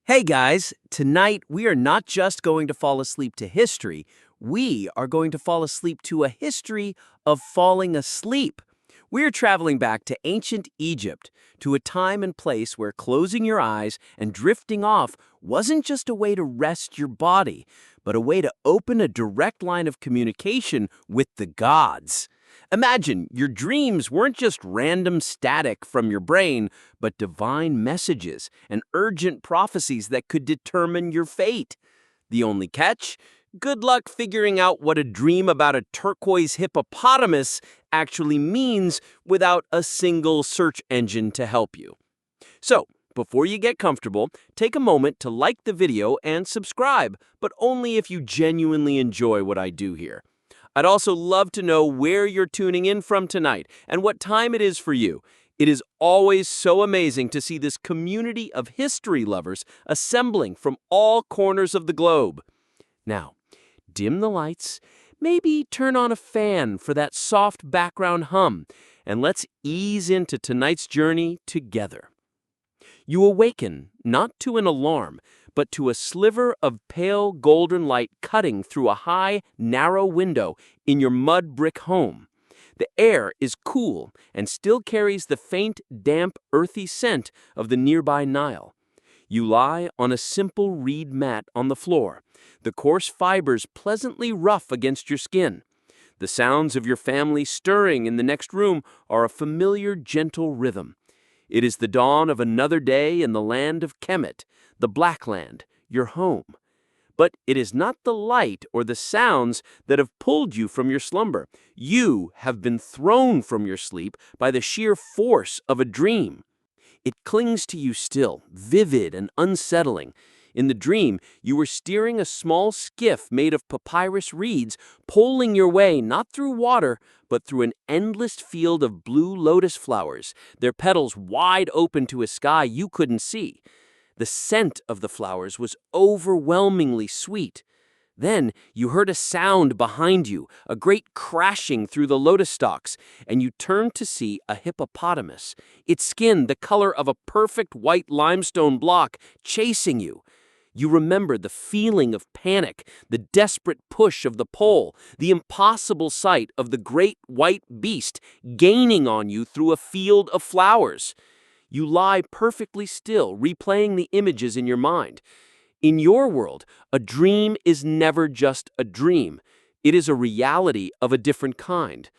Hey guys, tonight we are not just going to fall asleep to history, we are going to fall asleep to a history of falling asleep. We're traveling back to ancient Egypt, to a time and place where closing your eyes and drifting off wasn't just a way to rest your body, but a way to open a direct line of communication with the gods. Imagine your dreams weren't just random static from your brain, but divine messages and urgent prophecies that could determine your fate. The only catch? Good luck figuring out what a dream about a turquoise hippopotamus actually means without a single search engine to help you. So, before you get comfortable, take a moment to like the video and subscribe, but only if you genuinely enjoy what I do here. I'd also love to know where you're tuning in from tonight and what time it is for you. It is always so amazing to see this community of history lovers assembling from all corners of the globe. Now, dim the lights, maybe turn on a fan for that soft background hum, and let's ease into tonight's journey together. You awaken not to an alarm, but to a sliver of pale golden light cutting through a high, narrow window in your mud brick home. The air is cool and still carries the faint, damp, earthy scent of the nearby Nile. You lie on a simple reed mat on the floor, the coarse fibers pleasantly rough against your skin. The sounds of your family stirring in the next room are a familiar, gentle rhythm. It is the dawn of another day in the land of Kemet, the Black Land, your home. But it is not the light or the sounds that have pulled you from your slumber. You have been thrown from your sleep by the sheer force of a dream. It clings to you still, vivid and unsettling. In the dream, you were steering a small skiff made of papyrus reeds, poling your way not through water, but through an endless field of blue lotus flowers, their petals wide open to a sky you couldn't see. The scent of the flowers was overwhelmingly sweet. Then you heard a sound behind you, a great crashing through the lotus stalks, and you turned to see a hippopotamus, its skin the color of a perfect white limestone block, chasing you. You remember the feeling of panic, the desperate push of the pole, the impossible sight of the great white beast gaining on you through a field of flowers. You lie perfectly still, replaying the images in your mind. In your world, a dream is never just a dream. It is a reality of a different kind.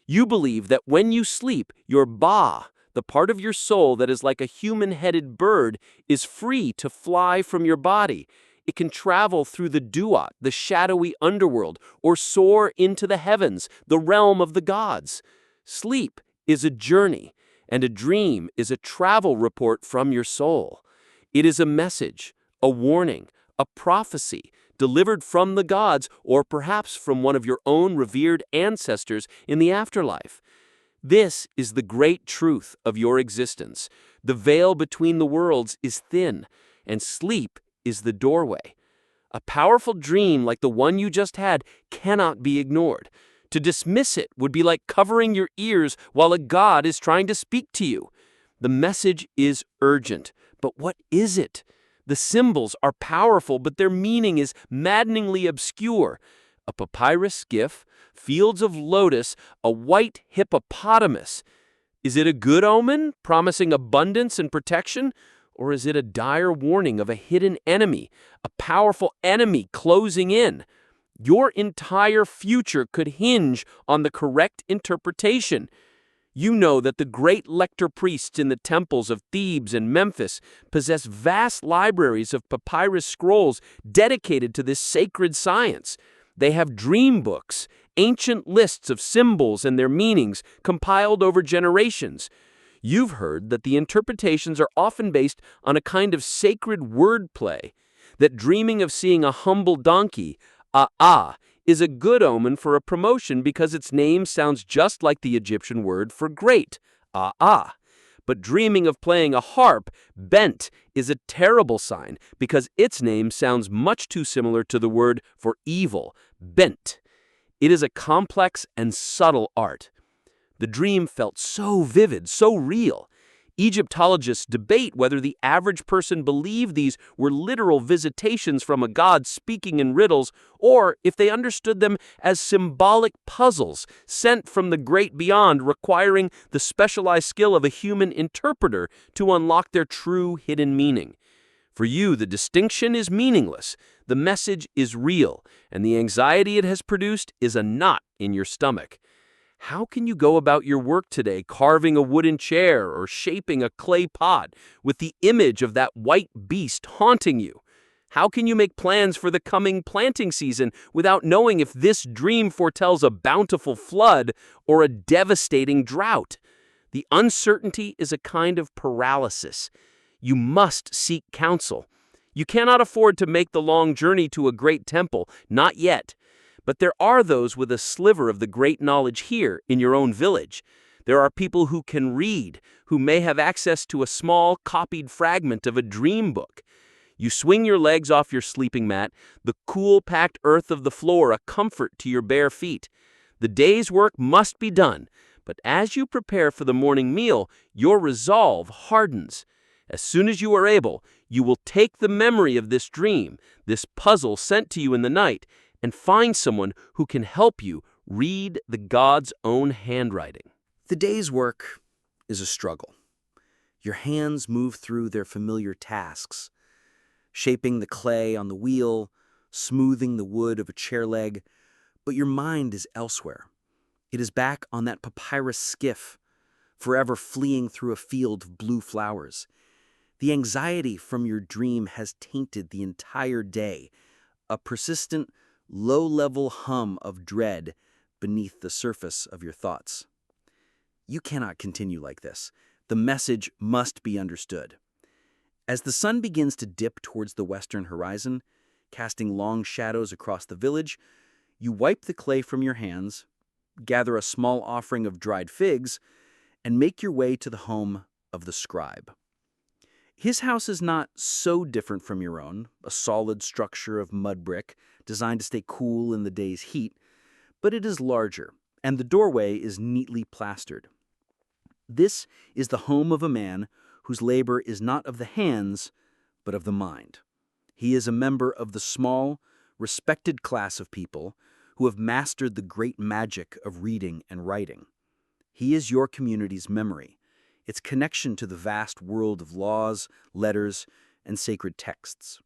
You believe that when you sleep, your ba, the part of your soul that is like a human-headed bird, is free to fly from your body. It can travel through the duat, the shadowy underworld, or soar into the heavens, the realm of the gods. Sleep is a journey, and a dream is a travel report from your soul. It is a message, a warning, a prophecy, delivered from the gods or perhaps from one of your own revered ancestors in the afterlife. This is the great truth of your existence. The veil between the worlds is thin, and sleep is the doorway. A powerful dream like the one you just had cannot be ignored. To dismiss it would be like covering your ears while a god is trying to speak to you. The message is urgent, but what is it? The symbols are powerful, but their meaning is maddeningly obscure. A papyrus skiff, fields of lotus, a white hippopotamus. Is it a good omen, promising abundance and protection? Or is it a dire warning of a hidden enemy, a powerful enemy closing in? Your entire future could hinge on the correct interpretation. You know that the great lector priests in the temples of Thebes and Memphis possess vast libraries of papyrus scrolls dedicated to this sacred science. They have dream books, ancient lists of symbols and their meanings compiled over generations. You've heard that the interpretations are often based on a kind of sacred wordplay, that dreaming of seeing a humble donkey, is a good omen for a promotion because its name sounds just like the Egyptian word for great, But dreaming of playing a harp, bent, is a terrible sign because its name sounds much too similar to the word for evil, bent. It is a complex and subtle art. The dream felt so vivid, so real. Egyptologists debate whether the average person believed these were literal visitations from a god speaking in riddles, or if they understood them as symbolic puzzles sent from the great beyond, requiring the specialized skill of a human interpreter to unlock their true hidden meaning. For you, the distinction is meaningless, the message is real, and the anxiety it has produced is a knot in your stomach. How can you go about your work today carving a wooden chair or shaping a clay pot with the image of that white beast haunting you? How can you make plans for the coming planting season without knowing if this dream foretells a bountiful flood or a devastating drought? The uncertainty is a kind of paralysis. You must seek counsel. You cannot afford to make the long journey to a great temple, not yet. But there are those with a sliver of the great knowledge here in your own village. There are people who can read, who may have access to a small, copied fragment of a dream book. You swing your legs off your sleeping mat, the cool, packed earth of the floor a comfort to your bare feet. The day's work must be done, but as you prepare for the morning meal, your resolve hardens. As soon as you are able, you will take the memory of this dream, this puzzle sent to you in the night, and find someone who can help you read the God's own handwriting. The day's work is a struggle. Your hands move through their familiar tasks, shaping the clay on the wheel, smoothing the wood of a chair leg, but your mind is elsewhere. It is back on that papyrus skiff, forever fleeing through a field of blue flowers. The anxiety from your dream has tainted the entire day, a persistent, low-level hum of dread beneath the surface of your thoughts. You cannot continue like this. The message must be understood. As the sun begins to dip towards the western horizon, casting long shadows across the village, you wipe the clay from your hands, gather a small offering of dried figs, and make your way to the home of the scribe. His house is not so different from your own, a solid structure of mud brick designed to stay cool in the day's heat, but it is larger, and the doorway is neatly plastered. This is the home of a man whose labor is not of the hands, but of the mind. He is a member of the small, respected class of people who have mastered the great magic of reading and writing. He is your community's memory, its connection to the vast world of laws, letters, and sacred texts.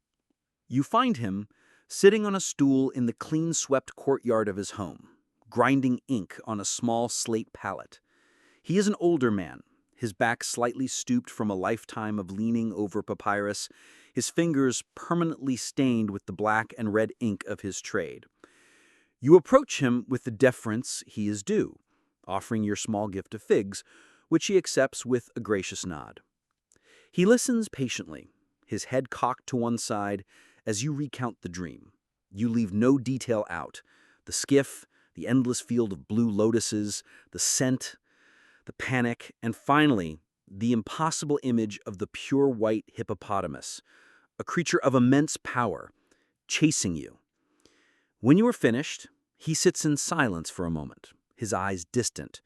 You find him sitting on a stool in the clean-swept courtyard of his home, grinding ink on a small slate palette. He is an older man, his back slightly stooped from a lifetime of leaning over papyrus, his fingers permanently stained with the black and red ink of his trade. You approach him with the deference he is due, offering your small gift of figs, which he accepts with a gracious nod. He listens patiently, his head cocked to one side, as you recount the dream. You leave no detail out. The skiff, the endless field of blue lotuses, the scent, the panic, and finally, the impossible image of the pure white hippopotamus, a creature of immense power, chasing you. When you are finished, he sits in silence for a moment, his eyes distant.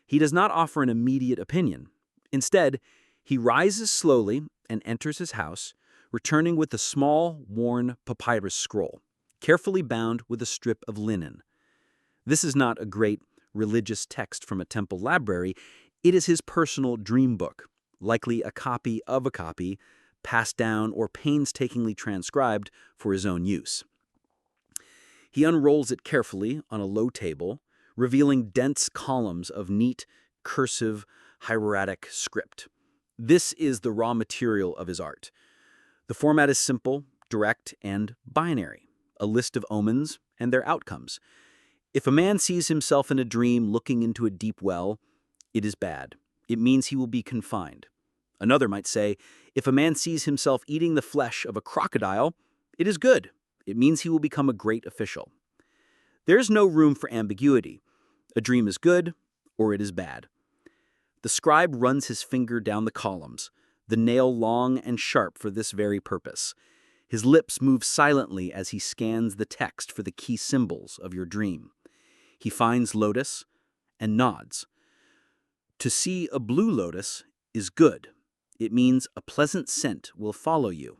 He does not offer an immediate opinion. Instead, he rises slowly and enters his house, returning with a small, worn papyrus scroll, carefully bound with a strip of linen. This is not a great religious text from a temple library. It is his personal dream book, likely a copy of a copy, passed down or painstakingly transcribed for his own use. He unrolls it carefully on a low table, revealing dense columns of neat, cursive, hieratic script. This is the raw material of his art. The format is simple, direct, and binary, a list of omens and their outcomes. If a man sees himself in a dream looking into a deep well, it is bad. It means he will be confined. Another might say, if a man sees himself eating the flesh of a crocodile, it is good. It means he will become a great official. There is no room for ambiguity. A dream is good, or it is bad. The scribe runs his finger down the columns, the nail long and sharp for this very purpose. His lips move silently as he scans the text for the key symbols of your dream. He finds lotus and nods. To see a blue lotus is good. It means a pleasant scent will follow you.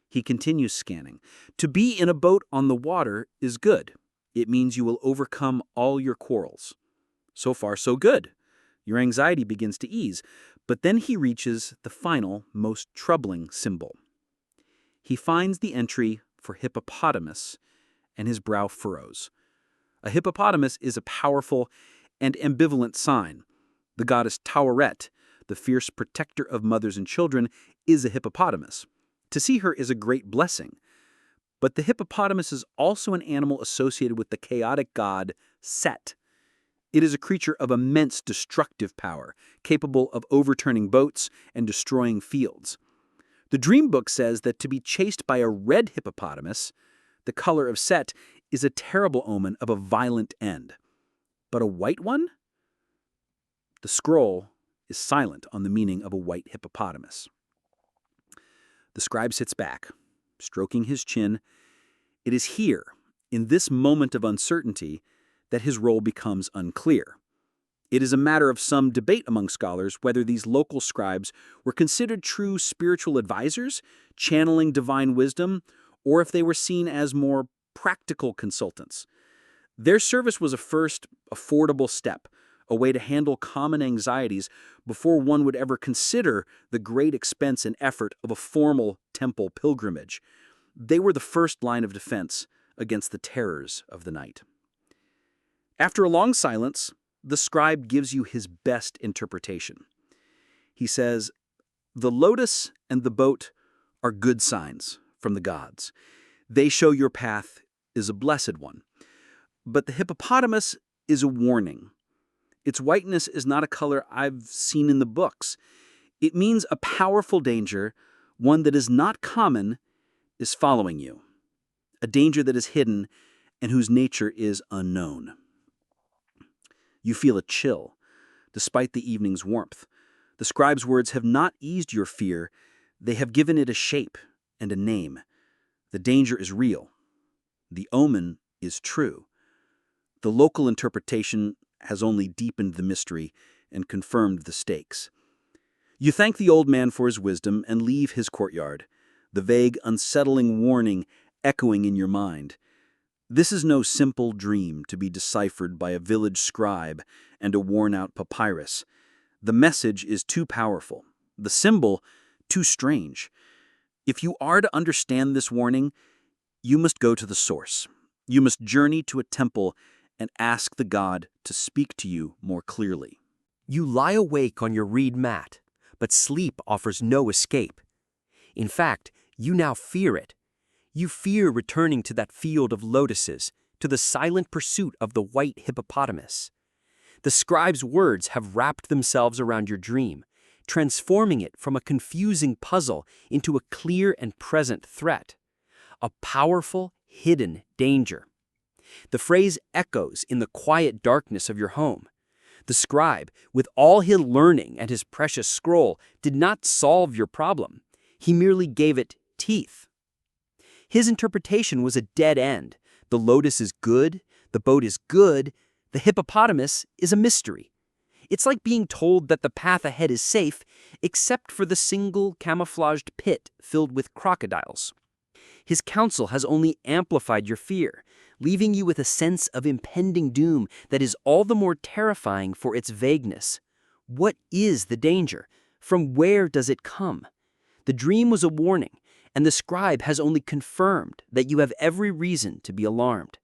He continues scanning. To be in a boat on the water is good. It means you will overcome all your quarrels. So far, so good. Your anxiety begins to ease, but then he reaches the final, most troubling symbol. He finds the entry for hippopotamus, and his brow furrows. A hippopotamus is a powerful and ambivalent sign. The goddess Taweret, the fierce protector of mothers and children, is a hippopotamus. To see her is a great blessing. But the hippopotamus is also an animal associated with the chaotic god Set. It is a creature of immense destructive power, capable of overturning boats and destroying fields. The dream book says that to be chased by a red hippopotamus, the color of Set, is a terrible omen of a violent end. But a white one? The scroll is silent on the meaning of a white hippopotamus. The scribe sits back, stroking his chin. It is here, in this moment of uncertainty, that his role becomes unclear. It is a matter of some debate among scholars whether these local scribes were considered true spiritual advisors, channeling divine wisdom, or if they were seen as more practical consultants. Their service was a first, affordable step, a way to handle common anxieties before one would ever consider the great expense and effort of a formal temple pilgrimage. They were the first line of defense against the terrors of the night. After a long silence, the scribe gives you his best interpretation. He says, "The lotus and the boat are good signs from the gods. They show your path is a blessed one. But the hippopotamus is a warning. Its whiteness is not a color I've seen in the books. It means a powerful danger, one that is not common, is following you. A danger that is hidden and whose nature is unknown." You feel a chill, despite the evening's warmth. The scribe's words have not eased your fear. They have given it a shape and a name. The danger is real. The omen is true. The local interpretation has only deepened the mystery and confirmed the stakes. You thank the old man for his wisdom and leave his courtyard, the vague, unsettling warning echoing in your mind. This is no simple dream to be deciphered by a village scribe and a worn-out papyrus. The message is too powerful, the symbol too strange. If you are to understand this warning, you must go to the source. You must journey to a temple and ask the god to speak to you more clearly. You lie awake on your reed mat, but sleep offers no escape. In fact, you now fear it. You fear returning to that field of lotuses, to the silent pursuit of the white hippopotamus. The scribe's words have wrapped themselves around your dream, transforming it from a confusing puzzle into a clear and present threat. A powerful, hidden danger. The phrase echoes in the quiet darkness of your home. The scribe, with all his learning and his precious scroll, did not solve your problem. He merely gave it teeth. His interpretation was a dead end. The lotus is good, the boat is good, the hippopotamus is a mystery. It's like being told that the path ahead is safe, except for the single camouflaged pit filled with crocodiles. His counsel has only amplified your fear, leaving you with a sense of impending doom that is all the more terrifying for its vagueness. What is the danger? From where does it come? The dream was a warning, and the scribe has only confirmed that you have every reason to be alarmed.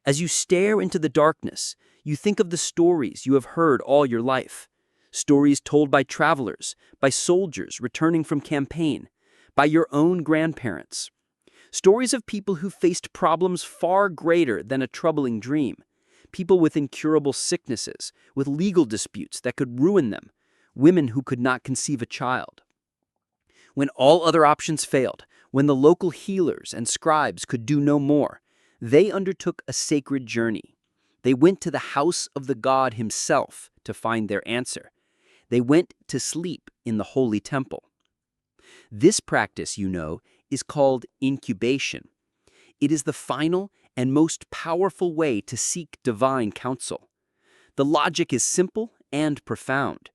As you stare into the darkness, you think of the stories you have heard all your life. Stories told by travelers, by soldiers returning from campaign, by your own grandparents. Stories of people who faced problems far greater than a troubling dream. People with incurable sicknesses, with legal disputes that could ruin them. Women who could not conceive a child. When all other options failed, when the local healers and scribes could do no more, they undertook a sacred journey. They went to the house of the god himself to find their answer. They went to sleep in the holy temple. This practice, you know, is called incubation. It is the final and most powerful way to seek divine counsel. The logic is simple and profound.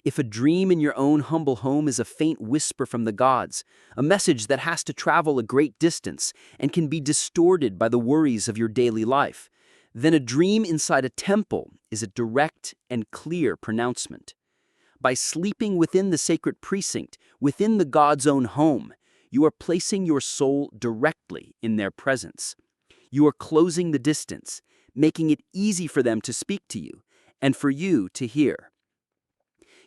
If a dream in your own humble home is a faint whisper from the gods, a message that has to travel a great distance and can be distorted by the worries of your daily life, then a dream inside a temple is a direct and clear pronouncement. By sleeping within the sacred precinct, within the God's own home, you are placing your soul directly in their presence. You are closing the distance, making it easy for them to speak to you and for you to hear.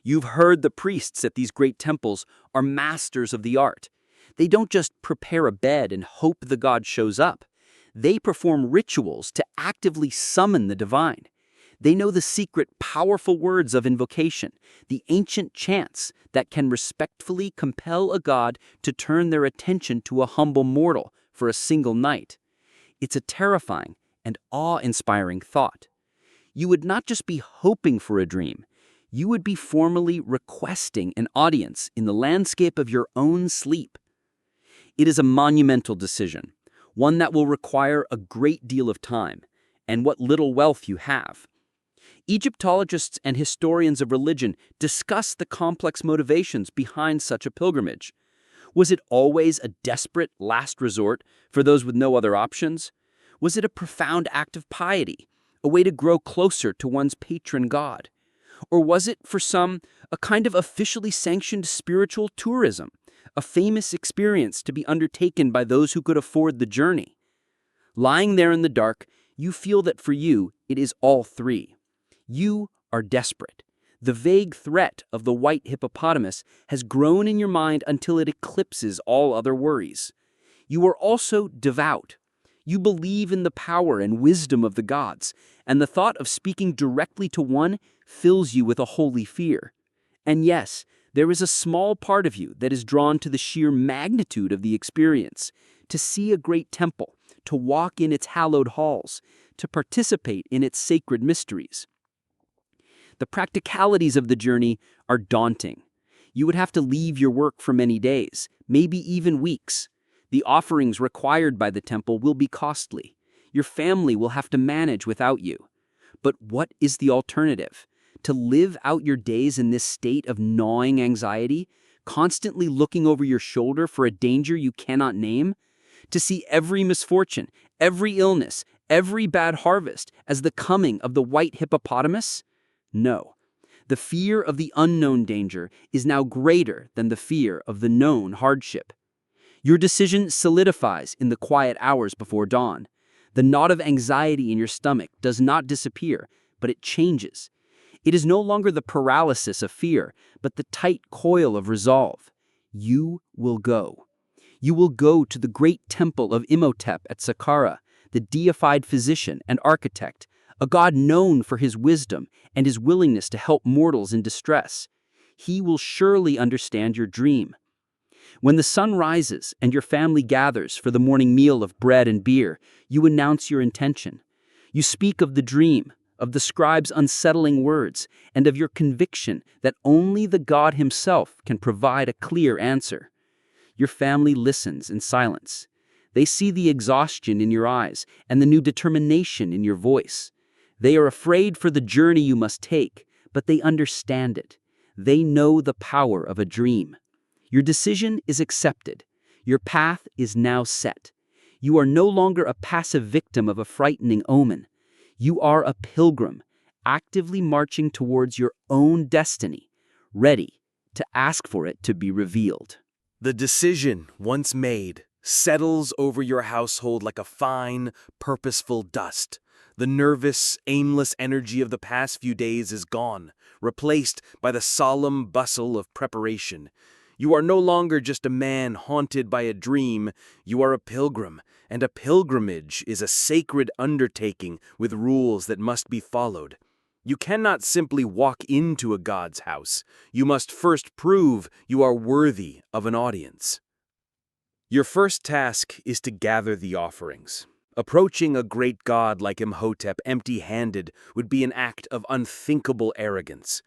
You've heard the priests at these great temples are masters of the art. They don't just prepare a bed and hope the god shows up. They perform rituals to actively summon the divine. They know the secret, powerful words of invocation, the ancient chants that can respectfully compel a god to turn their attention to a humble mortal for a single night. It's a terrifying and awe-inspiring thought. You would not just be hoping for a dream, you would be formally requesting an audience in the landscape of your own sleep. It is a monumental decision, one that will require a great deal of time and what little wealth you have. Egyptologists and historians of religion discuss the complex motivations behind such a pilgrimage. Was it always a desperate last resort for those with no other options? Was it a profound act of piety, a way to grow closer to one's patron god? Or was it, for some, a kind of officially sanctioned spiritual tourism, a famous experience to be undertaken by those who could afford the journey? Lying there in the dark, you feel that for you, it is all three. You are desperate. The vague threat of the white hippopotamus has grown in your mind until it eclipses all other worries. You are also devout. You believe in the power and wisdom of the gods, and the thought of speaking directly to one fills you with a holy fear. And yes, there is a small part of you that is drawn to the sheer magnitude of the experience, to see a great temple, to walk in its hallowed halls, to participate in its sacred mysteries. The practicalities of the journey are daunting. You would have to leave your work for many days, maybe even weeks. The offerings required by the temple will be costly. Your family will have to manage without you. But what is the alternative? To live out your days in this state of gnawing anxiety, constantly looking over your shoulder for a danger you cannot name? To see every misfortune, every illness, every bad harvest as the coming of the white hippopotamus? No. The fear of the unknown danger is now greater than the fear of the known hardship. Your decision solidifies in the quiet hours before dawn. The knot of anxiety in your stomach does not disappear, but it changes. It is no longer the paralysis of fear, but the tight coil of resolve. You will go. You will go to the great temple of Imhotep at Saqqara, the deified physician and architect, a god known for his wisdom and his willingness to help mortals in distress. He will surely understand your dream. When the sun rises and your family gathers for the morning meal of bread and beer, you announce your intention. You speak of the dream, of the scribe's unsettling words, and of your conviction that only the God himself can provide a clear answer. Your family listens in silence. They see the exhaustion in your eyes and the new determination in your voice. They are afraid for the journey you must take, but they understand it. They know the power of a dream. Your decision is accepted. Your path is now set. You are no longer a passive victim of a frightening omen. You are a pilgrim, actively marching towards your own destiny, ready to ask for it to be revealed. The decision, once made, settles over your household like a fine, purposeful dust. The nervous, aimless energy of the past few days is gone, replaced by the solemn bustle of preparation. You are no longer just a man haunted by a dream, you are a pilgrim, and a pilgrimage is a sacred undertaking with rules that must be followed. You cannot simply walk into a god's house. You must first prove you are worthy of an audience. Your first task is to gather the offerings. Approaching a great god like Imhotep empty-handed would be an act of unthinkable arrogance.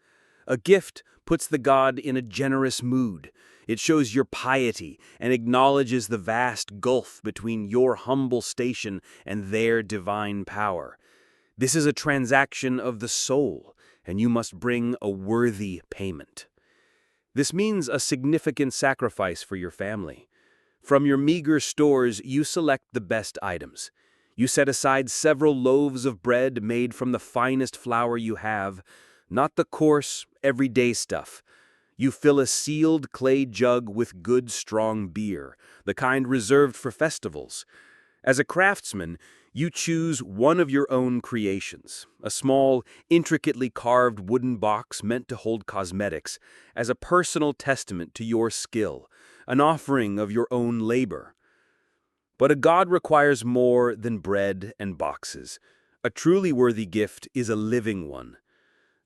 A gift puts the god in a generous mood. It shows your piety and acknowledges the vast gulf between your humble station and their divine power. This is a transaction of the soul, and you must bring a worthy payment. This means a significant sacrifice for your family. From your meager stores, you select the best items. You set aside several loaves of bread made from the finest flour you have, not the coarse, everyday stuff. You fill a sealed clay jug with good, strong beer, the kind reserved for festivals. As a craftsman, you choose one of your own creations, a small, intricately carved wooden box meant to hold cosmetics, as a personal testament to your skill, an offering of your own labor. But a god requires more than bread and boxes. A truly worthy gift is a living one.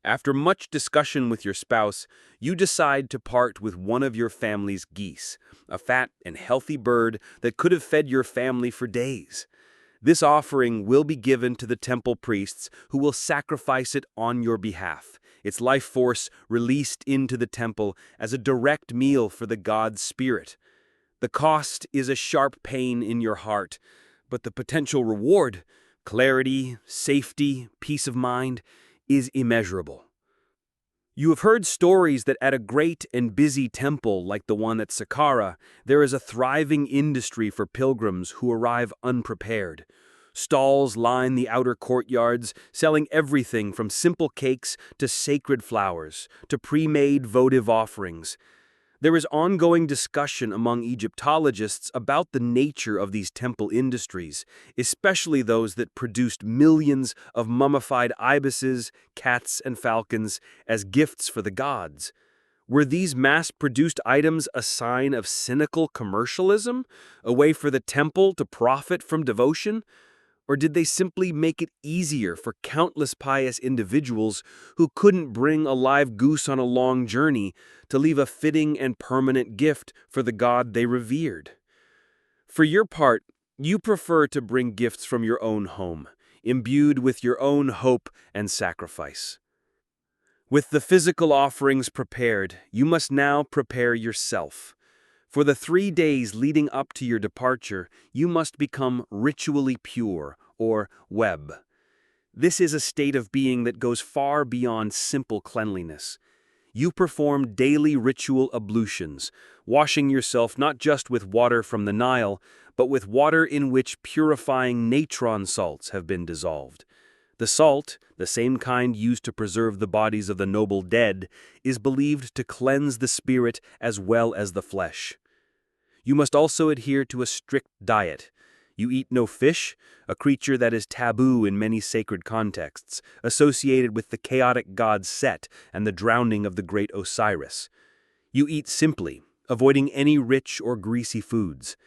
After much discussion with your spouse, you decide to part with one of your family's geese, a fat and healthy bird that could have fed your family for days. This offering will be given to the temple priests who will sacrifice it on your behalf, its life force released into the temple as a direct meal for the god's spirit. The cost is a sharp pain in your heart, but the potential reward, clarity, safety, peace of mind, is immeasurable. You have heard stories that at a great and busy temple like the one at Saqqara, there is a thriving industry for pilgrims who arrive unprepared. Stalls line the outer courtyards, selling everything from simple cakes to sacred flowers, to pre-made votive offerings. There is ongoing discussion among Egyptologists about the nature of these temple industries, especially those that produced millions of mummified ibises, cats, and falcons as gifts for the gods. Were these mass-produced items a sign of cynical commercialism, a way for the temple to profit from devotion? Or did they simply make it easier for countless pious individuals who couldn't bring a live goose on a long journey to leave a fitting and permanent gift for the God they revered? For your part, you prefer to bring gifts from your own home, imbued with your own hope and sacrifice. With the physical offerings prepared, you must now prepare yourself. For the 3 days leading up to your departure, you must become ritually pure, or web. This is a state of being that goes far beyond simple cleanliness. You perform daily ritual ablutions, washing yourself not just with water from the Nile, but with water in which purifying natron salts have been dissolved. The salt, the same kind used to preserve the bodies of the noble dead, is believed to cleanse the spirit as well as the flesh. You must also adhere to a strict diet. You eat no fish, a creature that is taboo in many sacred contexts, associated with the chaotic god Set and the drowning of the great Osiris. You eat simply, avoiding any rich or greasy foods.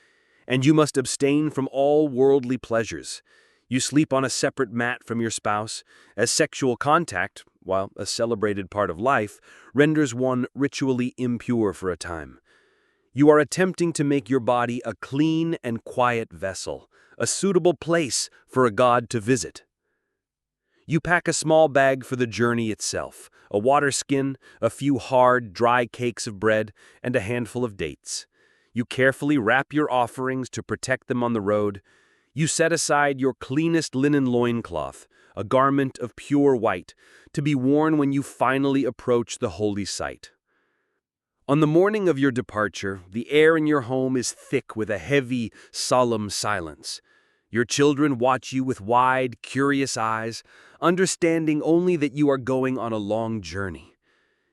And you must abstain from all worldly pleasures. You sleep on a separate mat from your spouse, as sexual contact, while a celebrated part of life, renders one ritually impure for a time. You are attempting to make your body a clean and quiet vessel, a suitable place for a god to visit. You pack a small bag for the journey itself, a water skin, a few hard, dry cakes of bread, and a handful of dates. You carefully wrap your offerings to protect them on the road. You set aside your cleanest linen loincloth, a garment of pure white, to be worn when you finally approach the holy site. On the morning of your departure, the air in your home is thick with a heavy, solemn silence. Your children watch you with wide, curious eyes, understanding only that you are going on a long journey.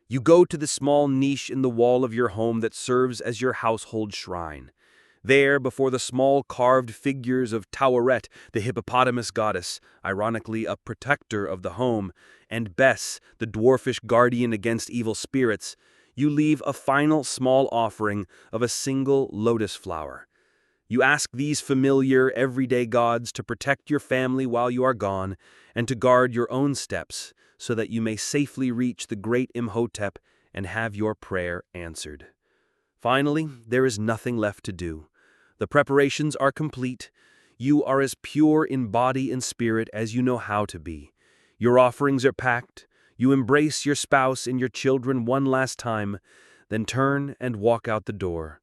You go to the small niche in the wall of your home that serves as your household shrine. There, before the small carved figures of Taweret, the hippopotamus goddess, ironically a protector of the home, and Bes, the dwarfish guardian against evil spirits, you leave a final small offering of a single lotus flower. You ask these familiar, everyday gods to protect your family while you are gone, and to guard your own steps, so that you may safely reach the great Imhotep and have your prayer answered. Finally, there is nothing left to do. The preparations are complete. You are as pure in body and spirit as you know how to be. Your offerings are packed. You embrace your spouse and your children one last time, then turn and walk out the door.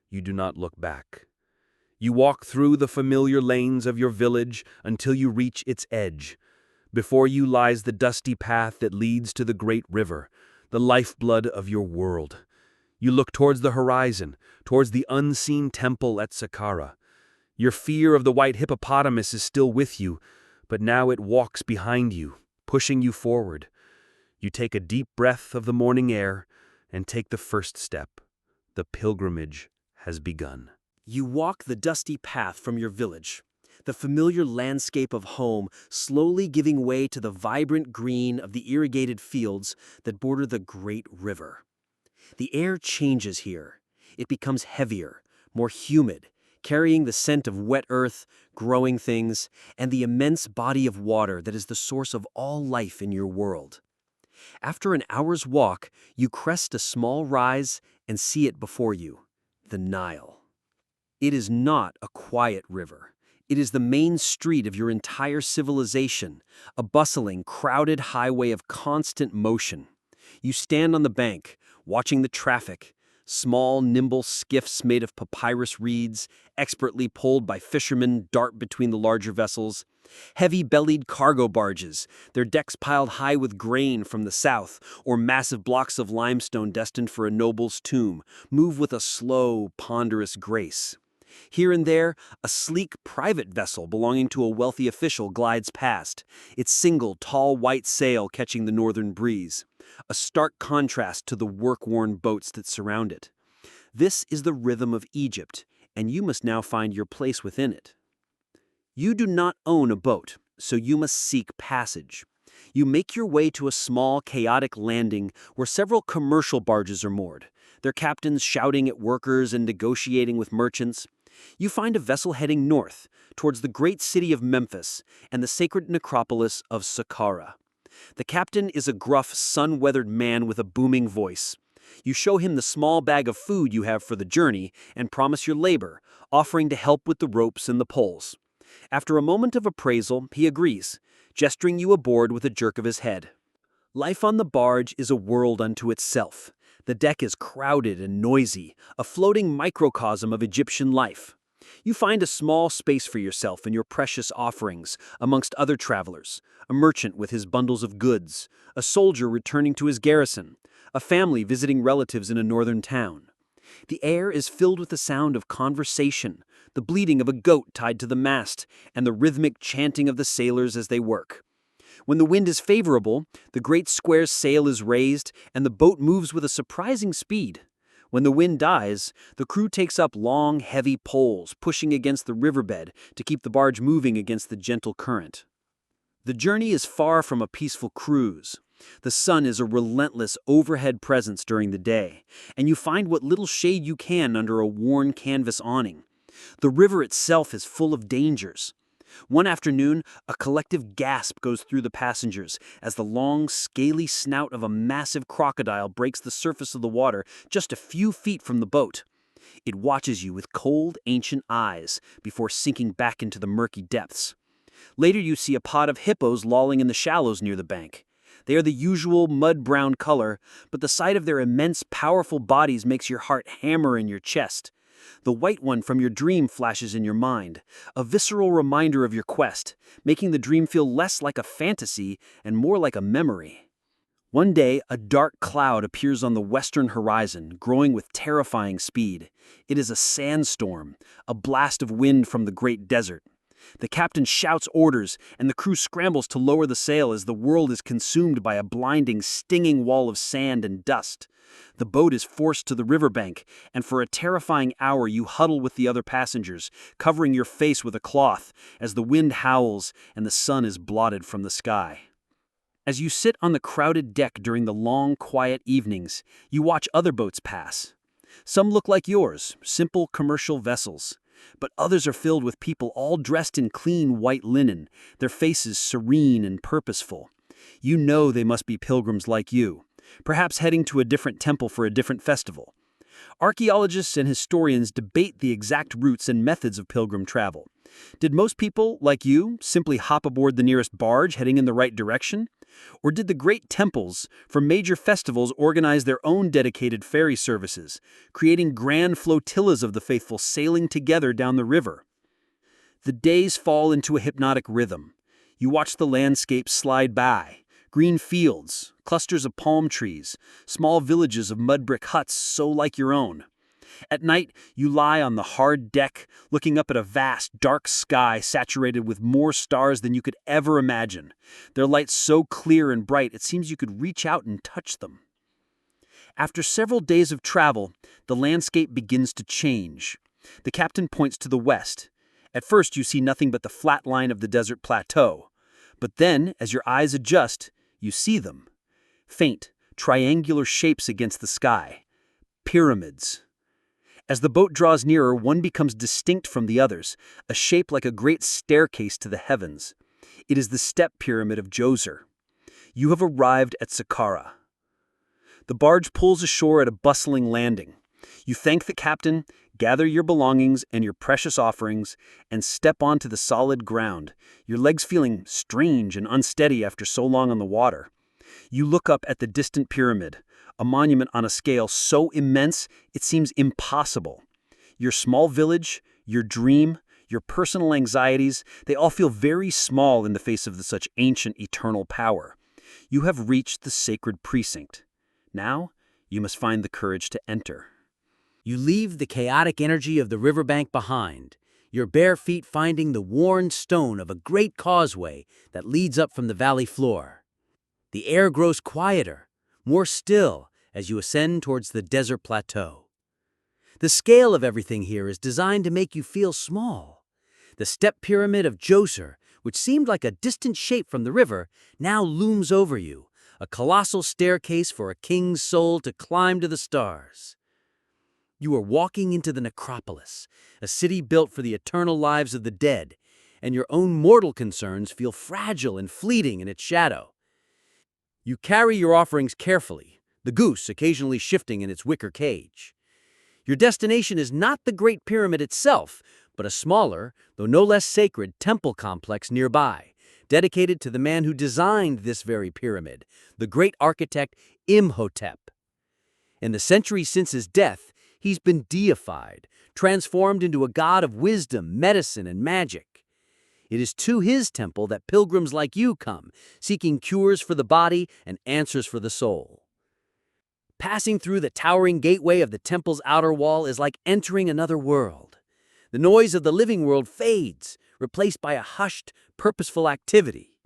You do not look back. You walk through the familiar lanes of your village until you reach its edge. Before you lies the dusty path that leads to the great river, the lifeblood of your world. You look towards the horizon, towards the unseen temple at Saqqara. Your fear of the white hippopotamus is still with you, but now it walks behind you, pushing you forward. You take a deep breath of the morning air and take the first step. The pilgrimage has begun. You walk the dusty path from your village, the familiar landscape of home slowly giving way to the vibrant green of the irrigated fields that border the great river. The air changes here. It becomes heavier, more humid, carrying the scent of wet earth, growing things, and the immense body of water that is the source of all life in your world. After an hour's walk, you crest a small rise and see it before you, the Nile. It is not a quiet river. It is the main street of your entire civilization, a bustling, crowded highway of constant motion. You stand on the bank, watching the traffic. Small, nimble skiffs made of papyrus reeds, expertly pulled by fishermen, dart between the larger vessels. Heavy-bellied cargo barges, their decks piled high with grain from the south, or massive blocks of limestone destined for a noble's tomb, move with a slow, ponderous grace. Here and there, a sleek private vessel belonging to a wealthy official glides past, its single, tall white sail catching the northern breeze, a stark contrast to the work-worn boats that surround it. This is the rhythm of Egypt, and you must now find your place within it. You do not own a boat, so you must seek passage. You make your way to a small, chaotic landing where several commercial barges are moored, their captains shouting at workers and negotiating with merchants. You find a vessel heading north, towards the great city of Memphis and the sacred necropolis of Saqqara. The captain is a gruff, sun-weathered man with a booming voice. You show him the small bag of food you have for the journey and promise your labor, offering to help with the ropes and the poles. After a moment of appraisal, he agrees, gesturing you aboard with a jerk of his head. Life on the barge is a world unto itself. The deck is crowded and noisy, a floating microcosm of Egyptian life. You find a small space for yourself and your precious offerings amongst other travelers, a merchant with his bundles of goods, a soldier returning to his garrison, a family visiting relatives in a northern town. The air is filled with the sound of conversation, the bleating of a goat tied to the mast, and the rhythmic chanting of the sailors as they work. When the wind is favorable, the great square sail is raised and the boat moves with a surprising speed. When the wind dies, the crew takes up long, heavy poles, pushing against the riverbed to keep the barge moving against the gentle current. The journey is far from a peaceful cruise. The sun is a relentless overhead presence during the day, and you find what little shade you can under a worn canvas awning. The river itself is full of dangers. One afternoon, a collective gasp goes through the passengers as the long, scaly snout of a massive crocodile breaks the surface of the water just a few feet from the boat. It watches you with cold, ancient eyes before sinking back into the murky depths. Later you see a pod of hippos lolling in the shallows near the bank. They are the usual mud-brown color, but the sight of their immense, powerful bodies makes your heart hammer in your chest. The white one from your dream flashes in your mind, a visceral reminder of your quest, making the dream feel less like a fantasy and more like a memory. One day, a dark cloud appears on the western horizon, growing with terrifying speed. It is a sandstorm, a blast of wind from the great desert. The captain shouts orders, and the crew scrambles to lower the sail as the world is consumed by a blinding, stinging wall of sand and dust. The boat is forced to the riverbank, and for a terrifying hour you huddle with the other passengers, covering your face with a cloth, as the wind howls and the sun is blotted from the sky. As you sit on the crowded deck during the long, quiet evenings, you watch other boats pass. Some look like yours, simple commercial vessels. But others are filled with people all dressed in clean white linen, their faces serene and purposeful. You know they must be pilgrims like you, perhaps heading to a different temple for a different festival. Archaeologists and historians debate the exact routes and methods of pilgrim travel. Did most people, like you, simply hop aboard the nearest barge heading in the right direction? Or did the great temples for major festivals organize their own dedicated ferry services, creating grand flotillas of the faithful sailing together down the river? The days fall into a hypnotic rhythm. You watch the landscape slide by. Green fields, clusters of palm trees, small villages of mud brick huts so like your own. At night, you lie on the hard deck, looking up at a vast, dark sky saturated with more stars than you could ever imagine. Their light so clear and bright it seems you could reach out and touch them. After several days of travel, the landscape begins to change. The captain points to the west. At first, you see nothing but the flat line of the desert plateau. But then, as your eyes adjust, you see them. Faint, triangular shapes against the sky. Pyramids. As the boat draws nearer, one becomes distinct from the others, a shape like a great staircase to the heavens. It is the step pyramid of Djoser. You have arrived at Saqqara. The barge pulls ashore at a bustling landing. You thank the captain, gather your belongings and your precious offerings, and step onto the solid ground, your legs feeling strange and unsteady after so long on the water. You look up at the distant pyramid, a monument on a scale so immense it seems impossible. Your small village, your dream, your personal anxieties, they all feel very small in the face of such ancient eternal power. You have reached the sacred precinct. Now, you must find the courage to enter. You leave the chaotic energy of the riverbank behind, your bare feet finding the worn stone of a great causeway that leads up from the valley floor. The air grows quieter, more still, as you ascend towards the desert plateau. The scale of everything here is designed to make you feel small. The step pyramid of Djoser, which seemed like a distant shape from the river, now looms over you, a colossal staircase for a king's soul to climb to the stars. You are walking into the necropolis, a city built for the eternal lives of the dead, and your own mortal concerns feel fragile and fleeting in its shadow. You carry your offerings carefully, the goose occasionally shifting in its wicker cage. Your destination is not the Great Pyramid itself, but a smaller, though no less sacred, temple complex nearby, dedicated to the man who designed this very pyramid, the great architect Imhotep. In the centuries since his death, he's been deified, transformed into a god of wisdom, medicine, and magic. It is to his temple that pilgrims like you come, seeking cures for the body and answers for the soul. Passing through the towering gateway of the temple's outer wall is like entering another world. The noise of the living world fades, replaced by a hushed, purposeful activity.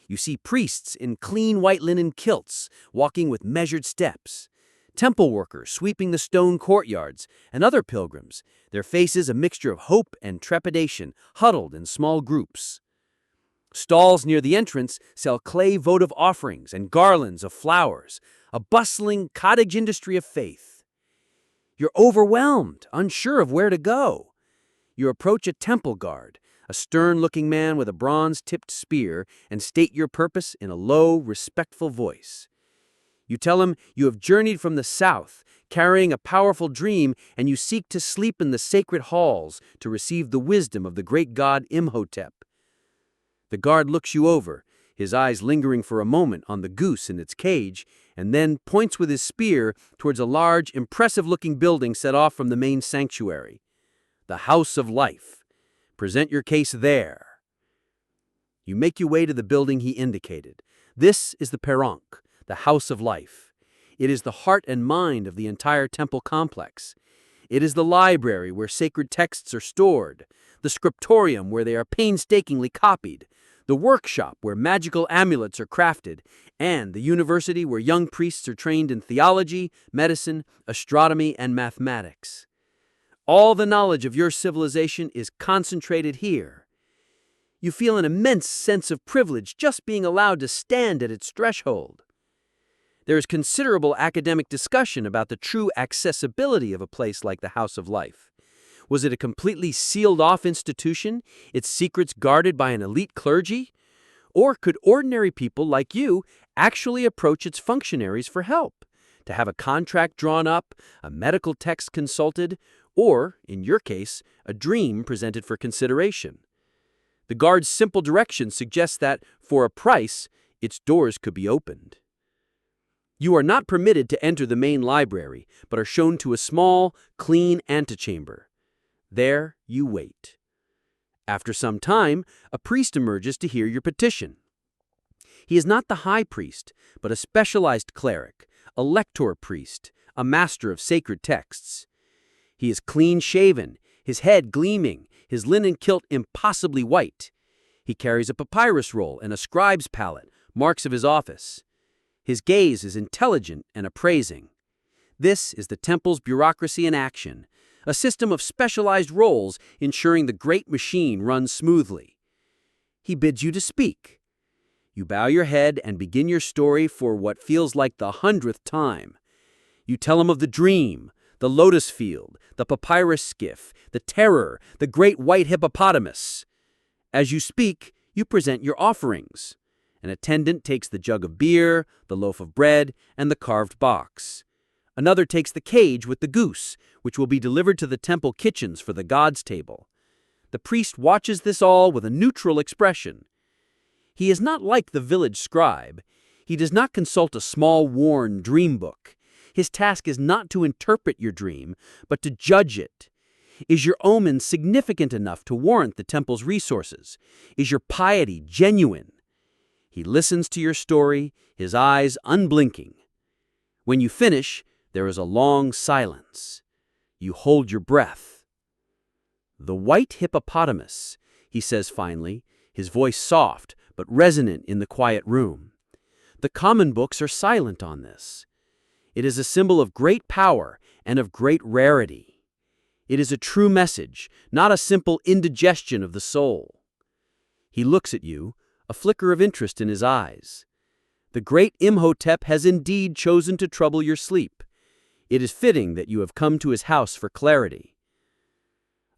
You see priests in clean white linen kilts, walking with measured steps. Temple workers sweeping the stone courtyards, and other pilgrims, their faces a mixture of hope and trepidation, huddled in small groups. Stalls near the entrance sell clay votive offerings and garlands of flowers, a bustling cottage industry of faith. You're overwhelmed, unsure of where to go. You approach a temple guard, a stern-looking man with a bronze-tipped spear, and state your purpose in a low, respectful voice. You tell him you have journeyed from the south, carrying a powerful dream, and you seek to sleep in the sacred halls to receive the wisdom of the great god Imhotep. The guard looks you over, his eyes lingering for a moment on the goose in its cage, and then points with his spear towards a large, impressive-looking building set off from the main sanctuary. The House of Life. Present your case there. You make your way to the building he indicated. This is the Peronk, the House of Life. It is the heart and mind of the entire temple complex. It is the library where sacred texts are stored, the scriptorium where they are painstakingly copied, the workshop where magical amulets are crafted, and the university where young priests are trained in theology, medicine, astronomy, and mathematics. All the knowledge of your civilization is concentrated here. You feel an immense sense of privilege just being allowed to stand at its threshold. There is considerable academic discussion about the true accessibility of a place like the House of Life. Was it a completely sealed-off institution, its secrets guarded by an elite clergy? Or could ordinary people like you actually approach its functionaries for help, to have a contract drawn up, a medical text consulted, or, in your case, a dream presented for consideration? The guard's simple directions suggest that, for a price, its doors could be opened. You are not permitted to enter the main library, but are shown to a small, clean antechamber. There you wait. After some time, a priest emerges to hear your petition. He is not the high priest, but a specialized cleric, a lector priest, a master of sacred texts. He is clean-shaven, his head gleaming, his linen kilt impossibly white. He carries a papyrus roll and a scribe's palette, marks of his office. His gaze is intelligent and appraising. This is the temple's bureaucracy in action, a system of specialized roles ensuring the great machine runs smoothly. He bids you to speak. You bow your head and begin your story for what feels like the 100th time. You tell him of the dream, the lotus field, the papyrus skiff, the terror, the great white hippopotamus. As you speak, you present your offerings. An attendant takes the jug of beer, the loaf of bread, and the carved box. Another takes the cage with the goose, which will be delivered to the temple kitchens for the god's table. The priest watches this all with a neutral expression. He is not like the village scribe. He does not consult a small, worn dream book. His task is not to interpret your dream, but to judge it. Is your omen significant enough to warrant the temple's resources? Is your piety genuine? He listens to your story, his eyes unblinking. When you finish, there is a long silence. You hold your breath. "The white hippopotamus," he says finally, his voice soft but resonant in the quiet room. "The common books are silent on this. It is a symbol of great power and of great rarity. It is a true message, not a simple indigestion of the soul." He looks at you, a flicker of interest in his eyes. The great Imhotep has indeed chosen to trouble your sleep. It is fitting that you have come to his house for clarity.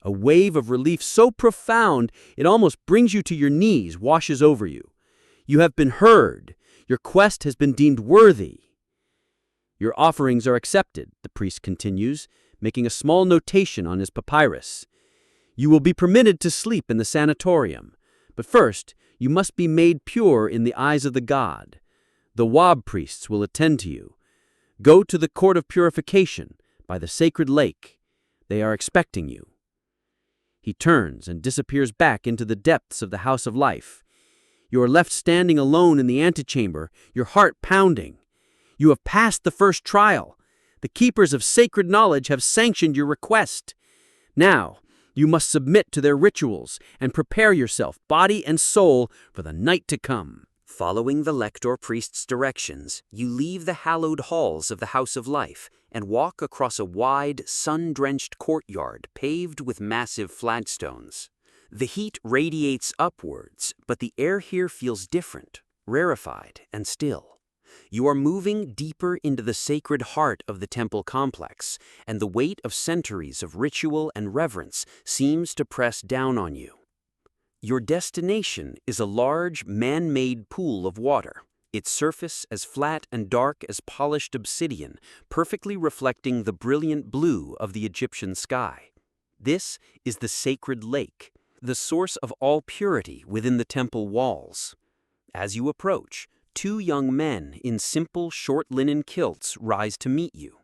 A wave of relief so profound it almost brings you to your knees washes over you. You have been heard. Your quest has been deemed worthy. "Your offerings are accepted," the priest continues, making a small notation on his papyrus. "You will be permitted to sleep in the sanatorium, but first you must be made pure in the eyes of the god. The Wab priests will attend to you. Go to the court of purification by the sacred lake. They are expecting you." He turns and disappears back into the depths of the house of life. You are left standing alone in the antechamber, your heart pounding. You have passed the first trial. The keepers of sacred knowledge have sanctioned your request. Now, you must submit to their rituals and prepare yourself, body and soul, for the night to come. Following the lector priest's directions, you leave the hallowed halls of the House of Life and walk across a wide, sun-drenched courtyard paved with massive flagstones. The heat radiates upwards, but the air here feels different, rarefied, and still. You are moving deeper into the sacred heart of the temple complex, and the weight of centuries of ritual and reverence seems to press down on you. Your destination is a large, man-made pool of water, its surface as flat and dark as polished obsidian, perfectly reflecting the brilliant blue of the Egyptian sky. This is the sacred lake, the source of all purity within the temple walls. As you approach, two young men in simple short linen kilts rise to meet you.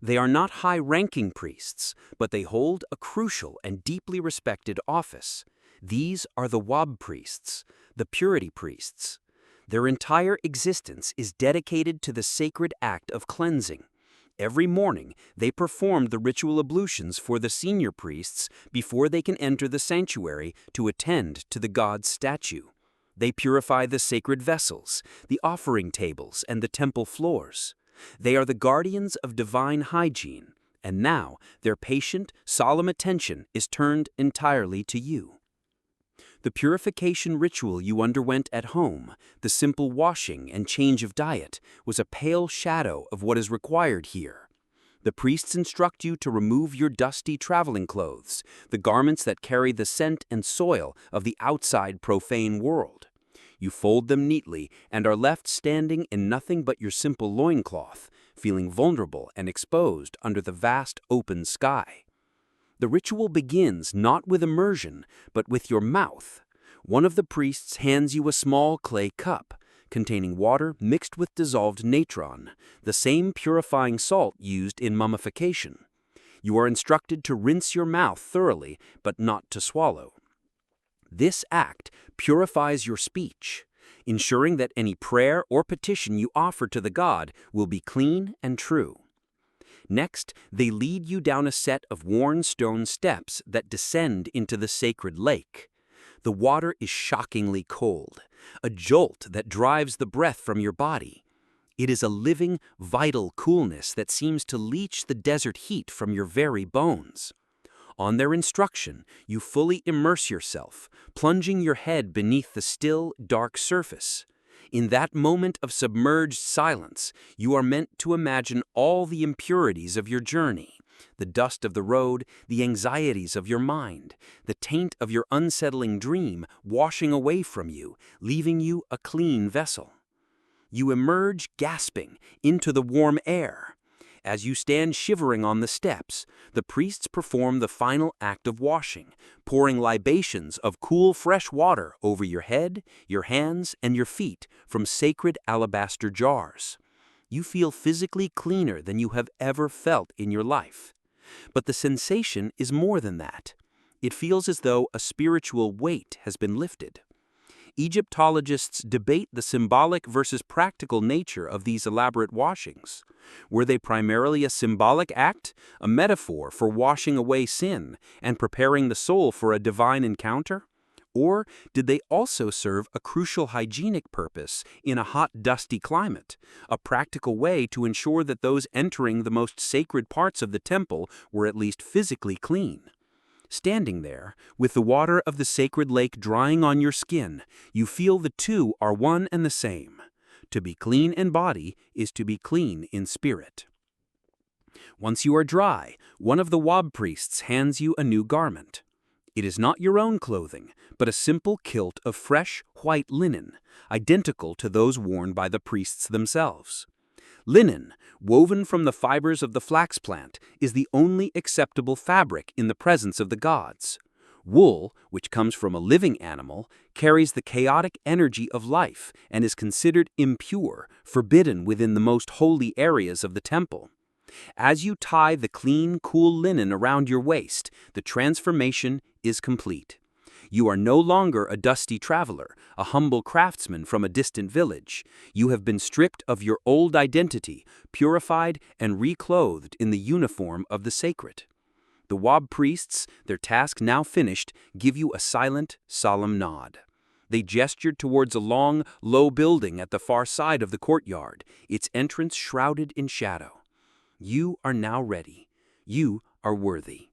They are not high-ranking priests, but they hold a crucial and deeply respected office. These are the Wab priests, the purity priests. Their entire existence is dedicated to the sacred act of cleansing. Every morning, they perform the ritual ablutions for the senior priests before they can enter the sanctuary to attend to the god's statue. They purify the sacred vessels, the offering tables, and the temple floors. They are the guardians of divine hygiene, and now their patient, solemn attention is turned entirely to you. The purification ritual you underwent at home, the simple washing and change of diet, was a pale shadow of what is required here. The priests instruct you to remove your dusty traveling clothes, the garments that carry the scent and soil of the outside profane world. You fold them neatly and are left standing in nothing but your simple loincloth, feeling vulnerable and exposed under the vast open sky. The ritual begins not with immersion, but with your mouth. One of the priests hands you a small clay cup containing water mixed with dissolved natron, the same purifying salt used in mummification. You are instructed to rinse your mouth thoroughly, but not to swallow. This act purifies your speech, ensuring that any prayer or petition you offer to the god will be clean and true. Next, they lead you down a set of worn stone steps that descend into the sacred lake. The water is shockingly cold, a jolt that drives the breath from your body. It is a living, vital coolness that seems to leach the desert heat from your very bones. On their instruction, you fully immerse yourself, plunging your head beneath the still, dark surface. In that moment of submerged silence, you are meant to imagine all the impurities of your journey, the dust of the road, the anxieties of your mind, the taint of your unsettling dream washing away from you, leaving you a clean vessel. You emerge gasping into the warm air. As you stand shivering on the steps, the priests perform the final act of washing, pouring libations of cool fresh water over your head, your hands, and your feet from sacred alabaster jars. You feel physically cleaner than you have ever felt in your life. But the sensation is more than that. It feels as though a spiritual weight has been lifted. Egyptologists debate the symbolic versus practical nature of these elaborate washings. Were they primarily a symbolic act, a metaphor for washing away sin and preparing the soul for a divine encounter? Or did they also serve a crucial hygienic purpose in a hot, dusty climate, a practical way to ensure that those entering the most sacred parts of the temple were at least physically clean? Standing there, with the water of the sacred lake drying on your skin, you feel the two are one and the same. To be clean in body is to be clean in spirit. Once you are dry, one of the Wab priests hands you a new garment. It is not your own clothing, but a simple kilt of fresh, white linen, identical to those worn by the priests themselves. Linen, woven from the fibers of the flax plant, is the only acceptable fabric in the presence of the gods. Wool, which comes from a living animal, carries the chaotic energy of life and is considered impure, forbidden within the most holy areas of the temple. As you tie the clean, cool linen around your waist, the transformation is complete. You are no longer a dusty traveler, a humble craftsman from a distant village. You have been stripped of your old identity, purified and reclothed in the uniform of the sacred. The Wab priests, their task now finished, give you a silent, solemn nod. They gestured towards a long, low building at the far side of the courtyard, its entrance shrouded in shadow. You are now ready. You are worthy.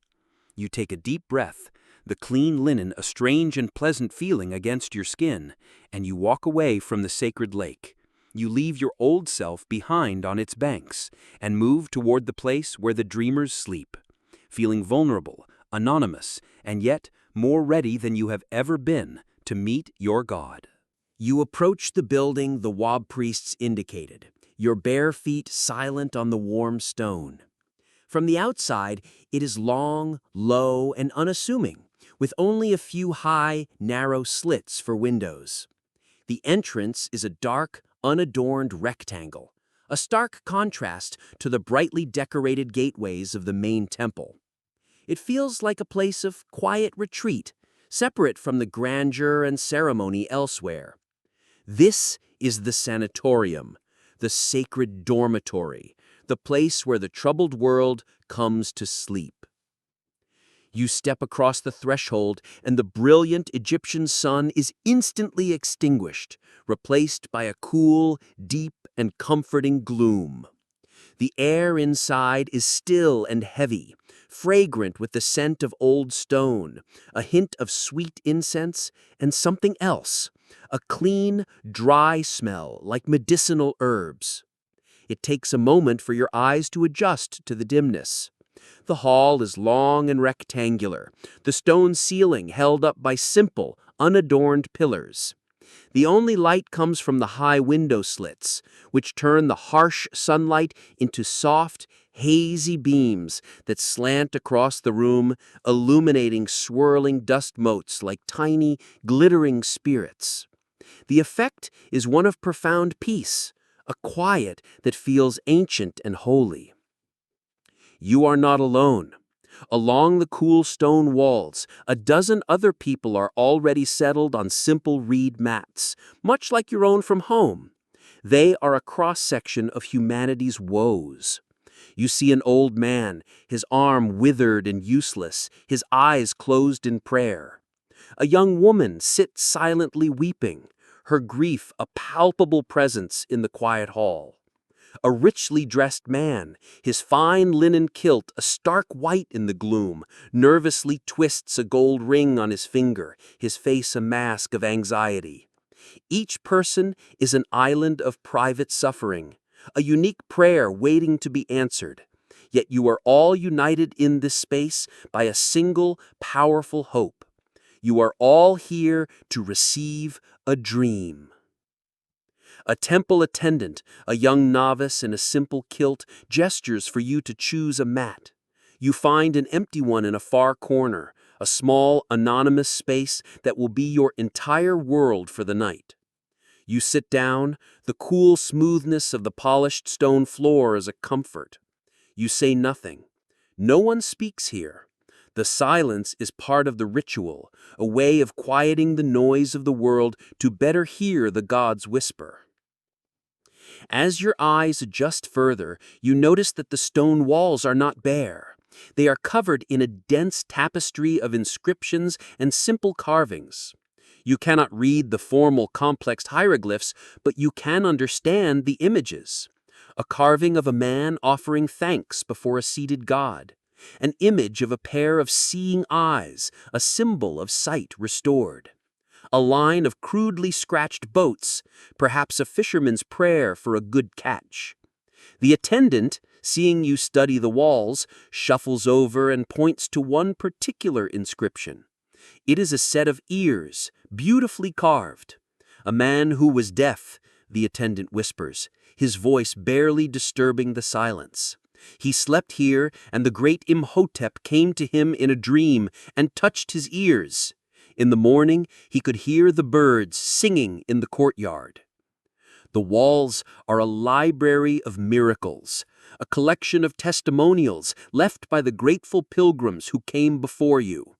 You take a deep breath, the clean linen a strange and pleasant feeling against your skin, and you walk away from the sacred lake. You leave your old self behind on its banks and move toward the place where the dreamers sleep, feeling vulnerable, anonymous, and yet more ready than you have ever been to meet your God. You approach the building the Wab priests indicated, your bare feet silent on the warm stone. From the outside, it is long, low, and unassuming, with only a few high, narrow slits for windows. The entrance is a dark, unadorned rectangle, a stark contrast to the brightly decorated gateways of the main temple. It feels like a place of quiet retreat, separate from the grandeur and ceremony elsewhere. This is the sanatorium, the sacred dormitory, the place where the troubled world comes to sleep. You step across the threshold, and the brilliant Egyptian sun is instantly extinguished, replaced by a cool, deep, and comforting gloom. The air inside is still and heavy, fragrant with the scent of old stone, a hint of sweet incense, and something else, a clean, dry smell like medicinal herbs. It takes a moment for your eyes to adjust to the dimness. The hall is long and rectangular, the stone ceiling held up by simple, unadorned pillars. The only light comes from the high window slits, which turn the harsh sunlight into soft, hazy beams that slant across the room, illuminating swirling dust motes like tiny, glittering spirits. The effect is one of profound peace, a quiet that feels ancient and holy. You are not alone. Along the cool stone walls, a dozen other people are already settled on simple reed mats, much like your own from home. They are a cross-section of humanity's woes. You see an old man, his arm withered and useless, his eyes closed in prayer. A young woman sits silently weeping, her grief a palpable presence in the quiet hall. A richly dressed man, his fine linen kilt a stark white in the gloom, nervously twists a gold ring on his finger, his face a mask of anxiety. Each person is an island of private suffering, a unique prayer waiting to be answered. Yet you are all united in this space by a single, powerful hope. You are all here to receive a dream. A temple attendant, a young novice in a simple kilt, gestures for you to choose a mat. You find an empty one in a far corner, a small, anonymous space that will be your entire world for the night. You sit down, the cool smoothness of the polished stone floor is a comfort. You say nothing. No one speaks here. The silence is part of the ritual, a way of quieting the noise of the world to better hear the gods whisper. As your eyes adjust further, you notice that the stone walls are not bare. They are covered in a dense tapestry of inscriptions and simple carvings. You cannot read the formal complex hieroglyphs, but you can understand the images. A carving of a man offering thanks before a seated god. An image of a pair of seeing eyes, a symbol of sight restored. A line of crudely scratched boats, perhaps a fisherman's prayer for a good catch. The attendant, seeing you study the walls, shuffles over and points to one particular inscription. It is a set of ears, beautifully carved. A man who was deaf, the attendant whispers, his voice barely disturbing the silence. He slept here, and the great Imhotep came to him in a dream and touched his ears. In the morning, he could hear the birds singing in the courtyard. The walls are a library of miracles, a collection of testimonials left by the grateful pilgrims who came before you.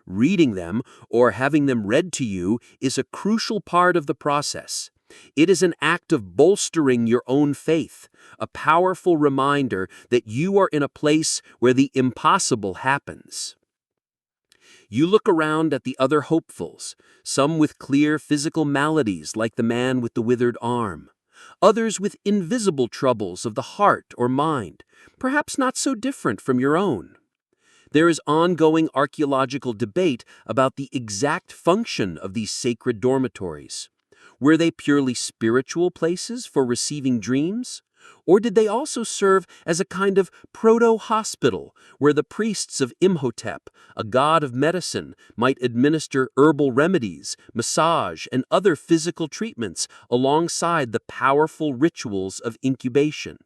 Reading them or having them read to you is a crucial part of the process. It is an act of bolstering your own faith, a powerful reminder that you are in a place where the impossible happens. You look around at the other hopefuls, some with clear physical maladies like the man with the withered arm, others with invisible troubles of the heart or mind, perhaps not so different from your own. There is ongoing archaeological debate about the exact function of these sacred dormitories. Were they purely spiritual places for receiving dreams? Or did they also serve as a kind of proto-hospital where the priests of Imhotep, a god of medicine, might administer herbal remedies, massage, and other physical treatments alongside the powerful rituals of incubation?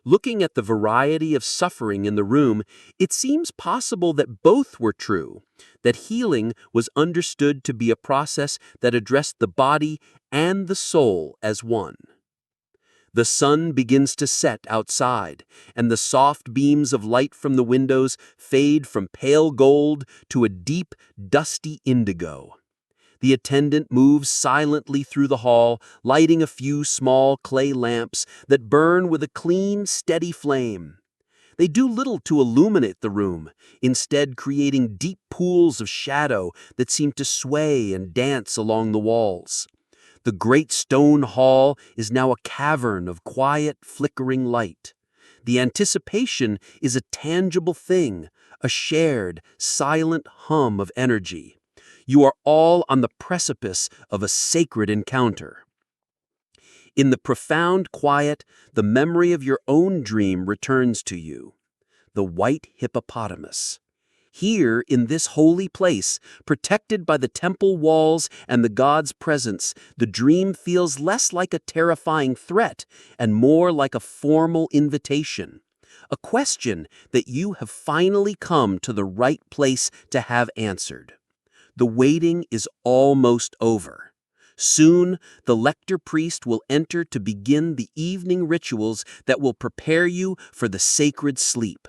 Looking at the variety of suffering in the room, it seems possible that both were true, that healing was understood to be a process that addressed the body and the soul as one. The sun begins to set outside, and the soft beams of light from the windows fade from pale gold to a deep, dusty indigo. The attendant moves silently through the hall, lighting a few small clay lamps that burn with a clean, steady flame. They do little to illuminate the room, instead creating deep pools of shadow that seem to sway and dance along the walls. The great stone hall is now a cavern of quiet, flickering light. The anticipation is a tangible thing, a shared, silent hum of energy. You are all on the precipice of a sacred encounter. In the profound quiet, the memory of your own dream returns to you. The white hippopotamus. Here, in this holy place, protected by the temple walls and the god's presence, the dream feels less like a terrifying threat and more like a formal invitation. A question that you have finally come to the right place to have answered. The waiting is almost over. Soon, the lector priest will enter to begin the evening rituals that will prepare you for the sacred sleep.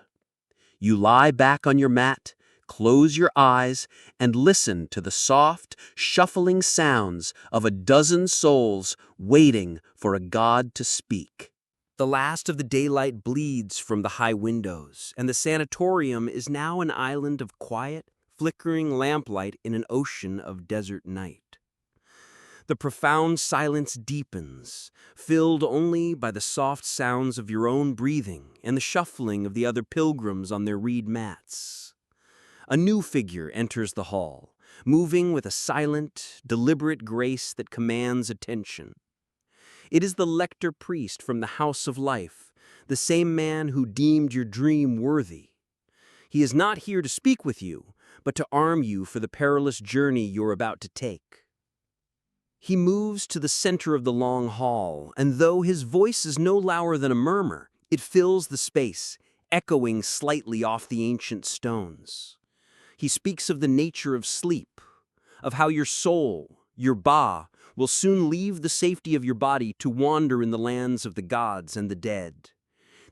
You lie back on your mat, close your eyes, and listen to the soft, shuffling sounds of a dozen souls waiting for a god to speak. The last of the daylight bleeds from the high windows, and the sanatorium is now an island of quiet, flickering lamplight in an ocean of desert night. The profound silence deepens, filled only by the soft sounds of your own breathing and the shuffling of the other pilgrims on their reed mats. A new figure enters the hall, moving with a silent, deliberate grace that commands attention. It is the lector priest from the House of Life, the same man who deemed your dream worthy. He is not here to speak with you, but to arm you for the perilous journey you're about to take. He moves to the center of the long hall, and though his voice is no louder than a murmur, it fills the space, echoing slightly off the ancient stones. He speaks of the nature of sleep, of how your soul, your ba, will soon leave the safety of your body to wander in the lands of the gods and the dead.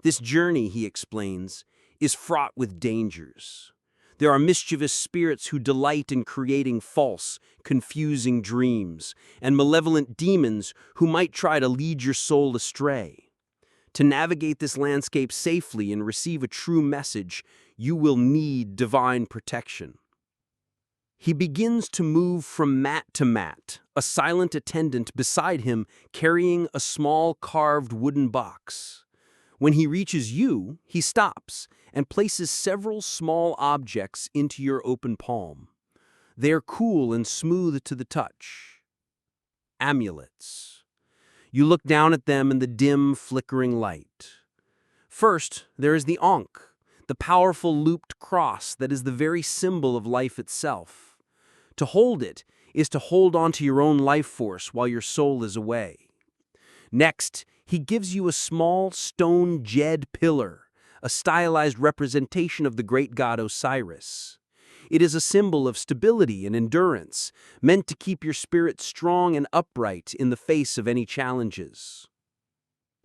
This journey, he explains, is fraught with dangers. There are mischievous spirits who delight in creating false, confusing dreams, and malevolent demons who might try to lead your soul astray. To navigate this landscape safely and receive a true message, you will need divine protection. He begins to move from mat to mat, a silent attendant beside him carrying a small carved wooden box. When he reaches you, he stops and places several small objects into your open palm. They are cool and smooth to the touch. Amulets. You look down at them in the dim, flickering light. First, there is the Ankh, the powerful looped cross that is the very symbol of life itself. To hold it is to hold on to your own life force while your soul is away. Next, he gives you a small stone jed pillar, a stylized representation of the great god Osiris. It is a symbol of stability and endurance, meant to keep your spirit strong and upright in the face of any challenges.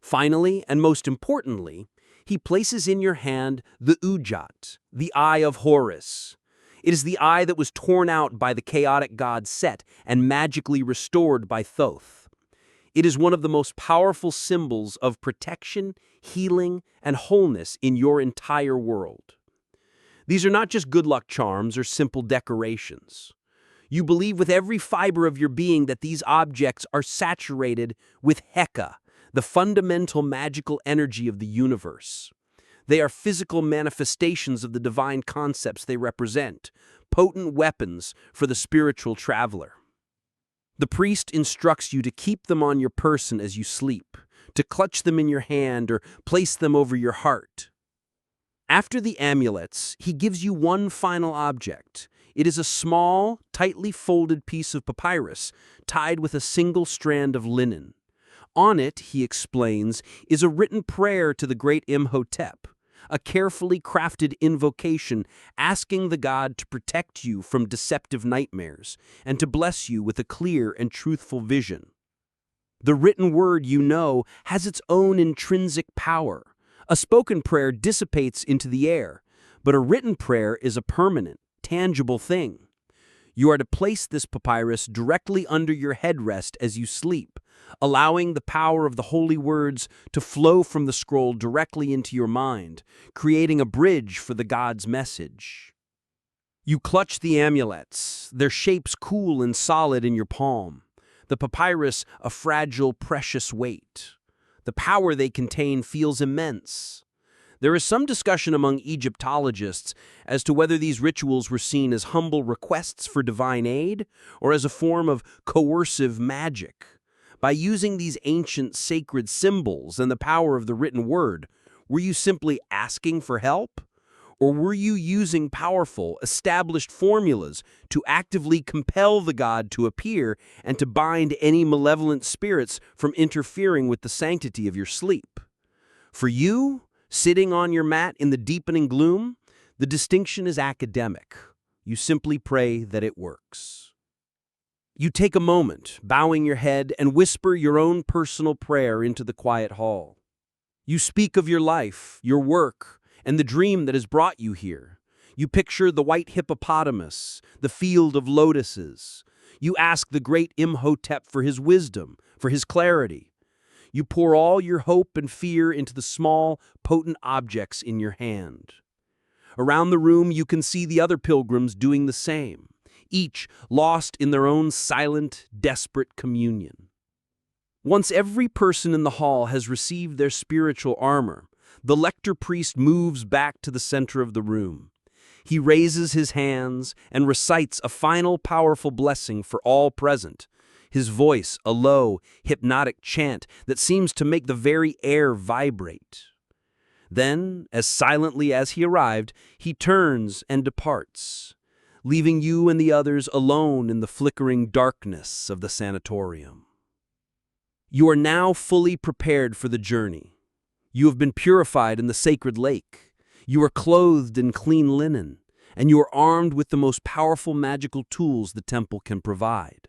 Finally, and most importantly, he places in your hand the Ujat, the Eye of Horus. It is the eye that was torn out by the chaotic god Set and magically restored by Thoth. It is one of the most powerful symbols of protection, healing, and wholeness in your entire world. These are not just good luck charms or simple decorations. You believe with every fiber of your being that these objects are saturated with Heka, the fundamental magical energy of the universe. They are physical manifestations of the divine concepts they represent, potent weapons for the spiritual traveler. The priest instructs you to keep them on your person as you sleep, to clutch them in your hand or place them over your heart. After the amulets, he gives you one final object. It is a small, tightly folded piece of papyrus tied with a single strand of linen. On it, he explains, is a written prayer to the great Imhotep, a carefully crafted invocation asking the god to protect you from deceptive nightmares and to bless you with a clear and truthful vision. The written word, you know, has its own intrinsic power. A spoken prayer dissipates into the air, but a written prayer is a permanent, tangible thing. You are to place this papyrus directly under your headrest as you sleep, allowing the power of the holy words to flow from the scroll directly into your mind, creating a bridge for the god's message. You clutch the amulets, their shapes cool and solid in your palm, the papyrus a fragile, precious weight. The power they contain feels immense. There is some discussion among Egyptologists as to whether these rituals were seen as humble requests for divine aid or as a form of coercive magic. By using these ancient sacred symbols and the power of the written word, were you simply asking for help? Or were you using powerful, established formulas to actively compel the god to appear and to bind any malevolent spirits from interfering with the sanctity of your sleep? For you, sitting on your mat in the deepening gloom, the distinction is academic. You simply pray that it works. You take a moment, bowing your head, and whisper your own personal prayer into the quiet hall. You speak of your life, your work, and the dream that has brought you here. You picture the white hippopotamus, the field of lotuses. You ask the great Imhotep for his wisdom, for his clarity. You pour all your hope and fear into the small, potent objects in your hand. Around the room, you can see the other pilgrims doing the same, each lost in their own silent, desperate communion. Once every person in the hall has received their spiritual armor, the lector priest moves back to the center of the room. He raises his hands and recites a final powerful blessing for all present, his voice a low, hypnotic chant that seems to make the very air vibrate. Then, as silently as he arrived, he turns and departs, leaving you and the others alone in the flickering darkness of the sanatorium. You are now fully prepared for the journey. You have been purified in the sacred lake. You are clothed in clean linen, and you are armed with the most powerful magical tools the temple can provide.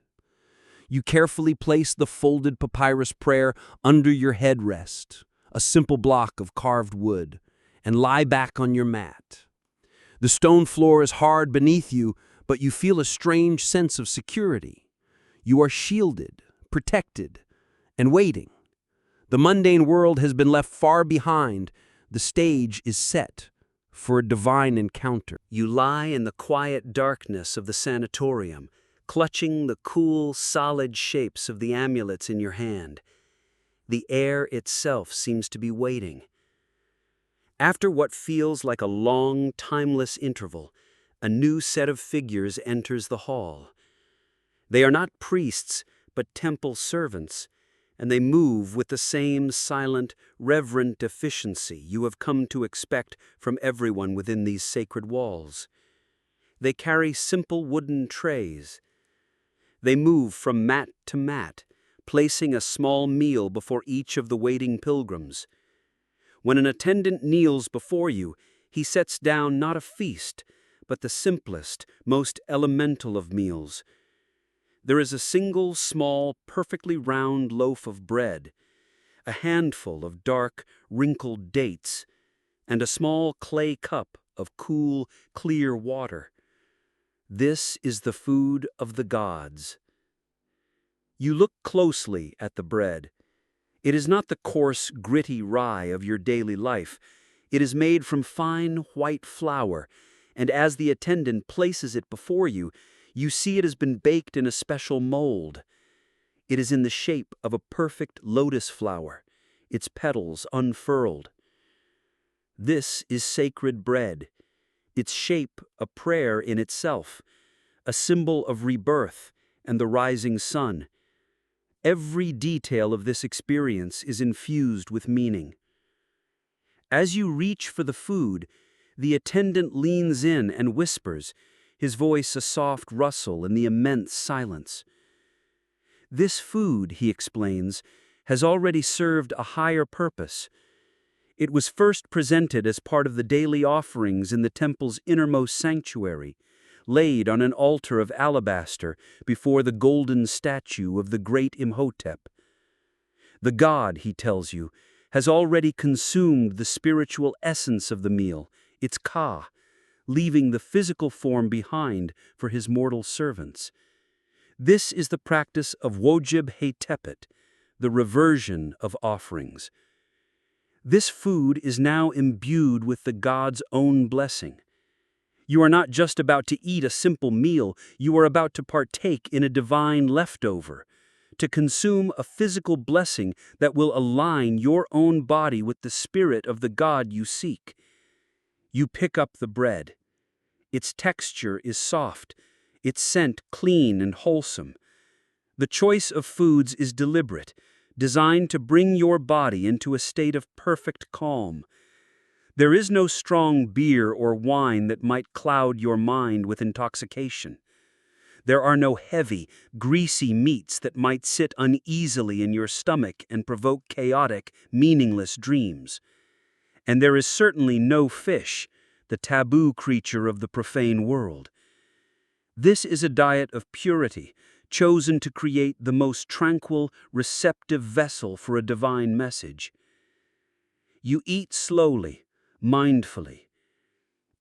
You carefully place the folded papyrus prayer under your headrest, a simple block of carved wood, and lie back on your mat. The stone floor is hard beneath you, but you feel a strange sense of security. You are shielded, protected, and waiting. The mundane world has been left far behind. The stage is set for a divine encounter. You lie in the quiet darkness of the sanatorium, clutching the cool, solid shapes of the amulets in your hand. The air itself seems to be waiting. After what feels like a long, timeless interval, a new set of figures enters the hall. They are not priests, but temple servants, and they move with the same silent, reverent efficiency you have come to expect from everyone within these sacred walls. They carry simple wooden trays. They move from mat to mat, placing a small meal before each of the waiting pilgrims. When an attendant kneels before you, he sets down not a feast, but the simplest, most elemental of meals. There is a single, small, perfectly round loaf of bread, a handful of dark, wrinkled dates, and a small clay cup of cool, clear water. This is the food of the gods. You look closely at the bread. It is not the coarse, gritty rye of your daily life. It is made from fine, white flour, and as the attendant places it before you, you see it has been baked in a special mold. It is in the shape of a perfect lotus flower, its petals unfurled. This is sacred bread, its shape a prayer in itself, a symbol of rebirth and the rising sun. Every detail of this experience is infused with meaning. As you reach for the food, the attendant leans in and whispers, his voice a soft rustle in the immense silence. This food, he explains, has already served a higher purpose. It was first presented as part of the daily offerings in the temple's innermost sanctuary, laid on an altar of alabaster before the golden statue of the great Imhotep. The god, he tells you, has already consumed the spiritual essence of the meal, its ka, leaving the physical form behind for his mortal servants. This is the practice of wojib hetepet, the reversion of offerings. This food is now imbued with the god's own blessing. You are not just about to eat a simple meal, you are about to partake in a divine leftover, to consume a physical blessing that will align your own body with the spirit of the God you seek. You pick up the bread. Its texture is soft, its scent clean and wholesome. The choice of foods is deliberate, designed to bring your body into a state of perfect calm. There is no strong beer or wine that might cloud your mind with intoxication. There are no heavy, greasy meats that might sit uneasily in your stomach and provoke chaotic, meaningless dreams. And there is certainly no fish, the taboo creature of the profane world. This is a diet of purity, chosen to create the most tranquil, receptive vessel for a divine message. You eat slowly, mindfully.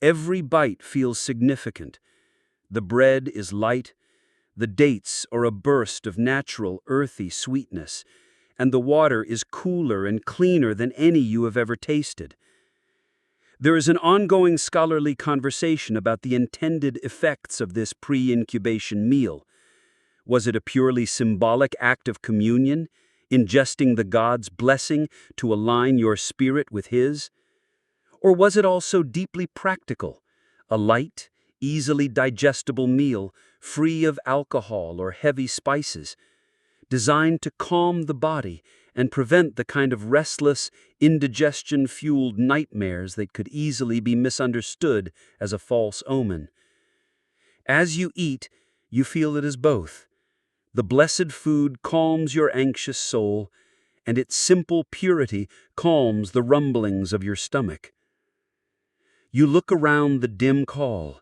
Every bite feels significant. The bread is light, the dates are a burst of natural, earthy sweetness, and the water is cooler and cleaner than any you have ever tasted. There is an ongoing scholarly conversation about the intended effects of this pre-incubation meal. Was it a purely symbolic act of communion, ingesting the God's blessing to align your spirit with His? Or was it also deeply practical, a light, easily digestible meal, free of alcohol or heavy spices, designed to calm the body and prevent the kind of restless, indigestion-fueled nightmares that could easily be misunderstood as a false omen? As you eat, you feel it as both. The blessed food calms your anxious soul, and its simple purity calms the rumblings of your stomach. You look around the dim hall.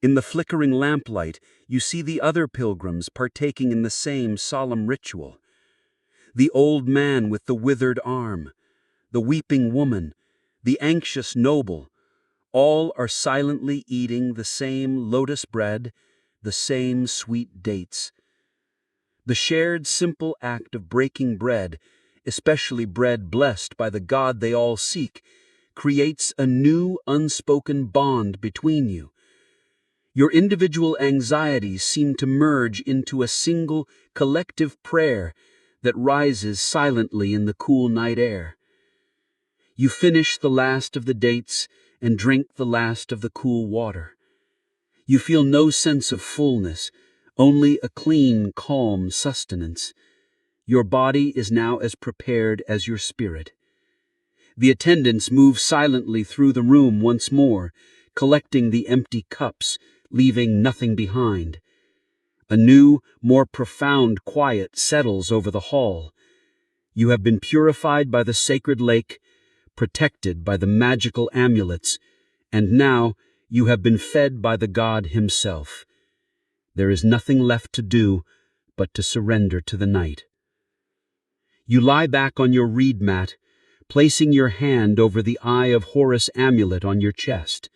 In the flickering lamplight, you see the other pilgrims partaking in the same solemn ritual. The old man with the withered arm, the weeping woman, the anxious noble, all are silently eating the same lotus bread, the same sweet dates. The shared simple act of breaking bread, especially bread blessed by the God they all seek, creates a new unspoken bond between you. Your individual anxieties seem to merge into a single, collective prayer that rises silently in the cool night air. You finish the last of the dates and drink the last of the cool water. You feel no sense of fullness, only a clean, calm sustenance. Your body is now as prepared as your spirit. The attendants move silently through the room once more, collecting the empty cups, leaving nothing behind. A new, more profound quiet settles over the hall. You have been purified by the sacred lake, protected by the magical amulets, and now you have been fed by the God Himself. There is nothing left to do but to surrender to the night. You lie back on your reed mat, placing your hand over the Eye of Horus amulet on your chest.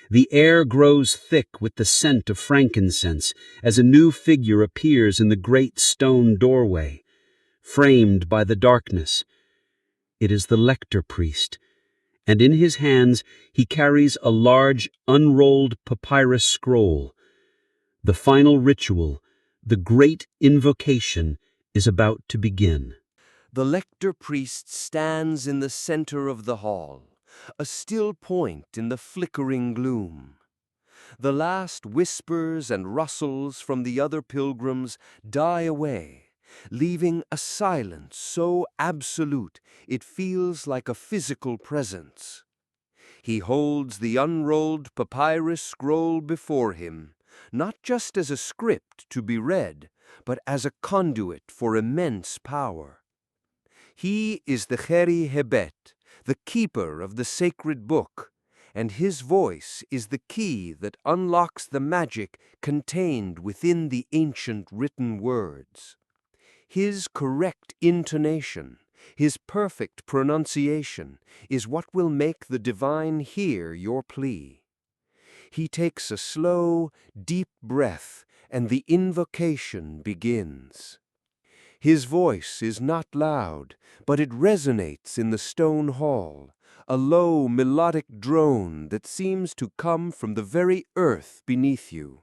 The air grows thick with the scent of frankincense as a new figure appears in the great stone doorway, framed by the darkness. It is the lector priest, and in his hands he carries a large, unrolled papyrus scroll. The final ritual, the great invocation, is about to begin. The lector priest stands in the center of the hall, a still point in the flickering gloom. The last whispers and rustles from the other pilgrims die away, leaving a silence so absolute it feels like a physical presence. He holds the unrolled papyrus scroll before him, not just as a script to be read, but as a conduit for immense power. He is the Kheri Hebet, the keeper of the sacred book, and his voice is the key that unlocks the magic contained within the ancient written words. His correct intonation, his perfect pronunciation, is what will make the divine hear your plea. He takes a slow, deep breath, and the invocation begins. His voice is not loud, but it resonates in the stone hall, a low, melodic drone that seems to come from the very earth beneath you.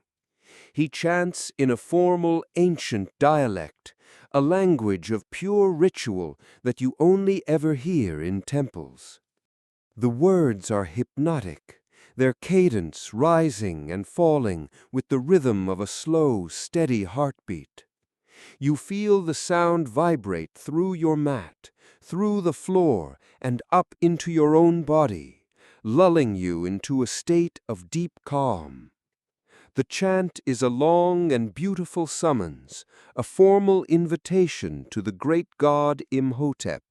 He chants in a formal, ancient dialect, a language of pure ritual that you only ever hear in temples. The words are hypnotic, their cadence rising and falling with the rhythm of a slow, steady heartbeat. You feel the sound vibrate through your mat, through the floor, and up into your own body, lulling you into a state of deep calm. The chant is a long and beautiful summons, a formal invitation to the great god Imhotep.